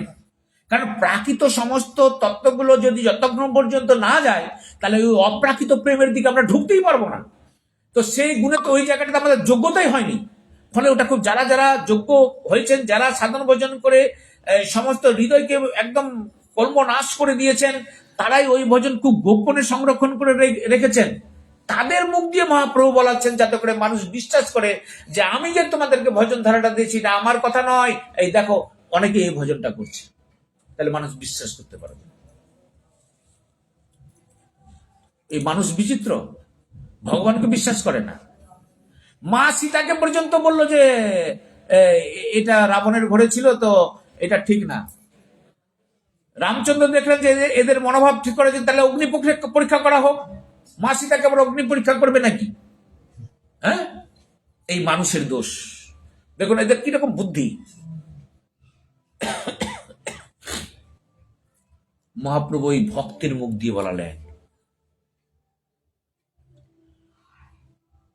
কারণ প্রাকৃত সমস্ত তত্ত্বগুলো যদি যতক্ষণ পর্যন্ত না যায়, তাহলে ওই অপ্রাকৃত প্রেমের দিকে আমরা ঢুকতেই পারবো না। তো সেই গুণে তো ওই জায়গাটাতে আমাদের যোগ্যতাই হয়নি, ফলে ওটা খুব যারা যারা যোগ্য হয়েছেন, যারা সাধন ভজন করে সমস্ত হৃদয়কে একদম কর্মনাশ করে দিয়েছেন, তারাই ওই ভজন খুব গোপনে সংরক্ষণ করে রেখেছেন। তাদের মুখ দিয়ে মহাপ্রভু বলাচ্ছেন যাতে করে মানুষ বিশ্বাস করে যে আমি যে তোমাদেরকে ভজন ধারাটা দিয়েছি এটা আমার কথা নয়, এই দেখো অনেকে এই ভজনটা করছে, তাহলে মানুষ বিশ্বাস করতে পারবে। এই মানুষ বিচিত্র, ভগবানকে বিশ্বাস করে না। মা সীতাকে পর্যন্ত বলল যে এটা রাবণের ঘরে ছিল, তো এটা ঠিক না। রামচন্দ্র দেখলেন যে এদের মনোভাব ঠিক করেছেন, তাহলে অগ্নি পরীক্ষা করা হোক। মা সীতাকে আবার অগ্নি পরীক্ষা করবে নাকি? হ্যাঁ, এই মানুষের দোষ। দেখুন এদের কিরকম বুদ্ধি। মহাপ্রভু এই ভক্তের মুখ দিয়ে বলালেন।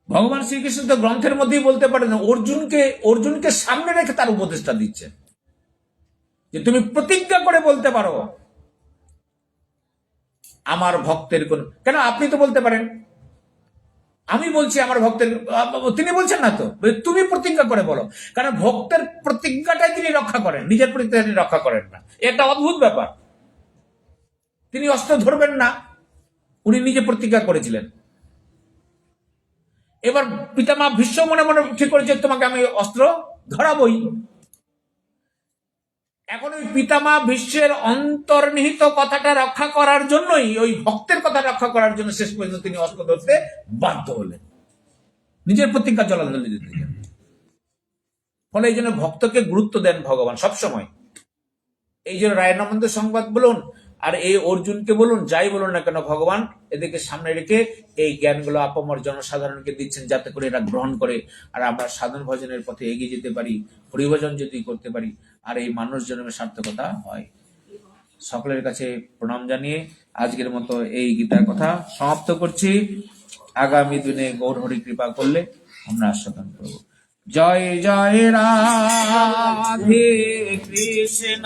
ভগবান শ্রীকৃষ্ণ তো গ্রন্থের মধ্যেই বলতে পারেন, অর্জুনকে সামনে রেখে তার উপদেশটা দিচ্ছেন যে তুমি প্রতিজ্ঞা করে বলতে পারো আমার ভক্তের কোন, কেন আপনি তো বলতে পারেন আমি বলছি আমার ভক্তের, তিনি বলছেন না তো, তুমি প্রতিজ্ঞা করে বলো। কারণ ভক্তের প্রতিজ্ঞাটাই তিনি রক্ষা করেন, নিজের প্রতিজ্ঞা তিনি রক্ষা করেন না। এটা অদ্ভুত ব্যাপার। তিনি অস্ত্র ধরবেন না, উনি নিজে প্রতিজ্ঞা করেছিলেন। এবার পিতামা ভীষ্ম মনে মনে ঠিক করেছে তোমাকে আমি অস্ত্র ধরাবই। এখন ওই পিতামা ভীষ্মের অন্তর্নিহিত কথাটা রক্ষা করার জন্যই, ওই ভক্তের কথা রক্ষা করার জন্য শেষ পর্যন্ত তিনি অস্ত্র ধরতে বাধ্য হলেন, নিজের প্রতিজ্ঞা জলাঞ্জলি দিতে। ফলে এই জন্য ভক্তকে গুরুত্ব দেন ভগবান সবসময়। এই জন্য রায়নানন্দ সংবাদ বলুন আর এই অর্জুনকে বলুন, যাই বলুন না কেন, ভগবান এদেরকে সামনে রেখে এই জ্ঞানগুলো আপামর জনসাধারণকে দিচ্ছেন যাতে করে এরা গ্রহণ করে, আর আমরা সাধন ভজনের পথে এগিয়ে যেতে পারি, হরিভজন যদি করতে পারি, আর এই মানুষ জন্মের সার্থকতা হয়। সকলের কাছে প্রণাম জানিয়ে আজকের মতো এই গীতার কথা সমাপ্ত করছি। আগামী দিনে গৌর হরি কৃপা করলে আমরা আস্বাদন করব। জয় জয় রাধে কৃষ্ণ।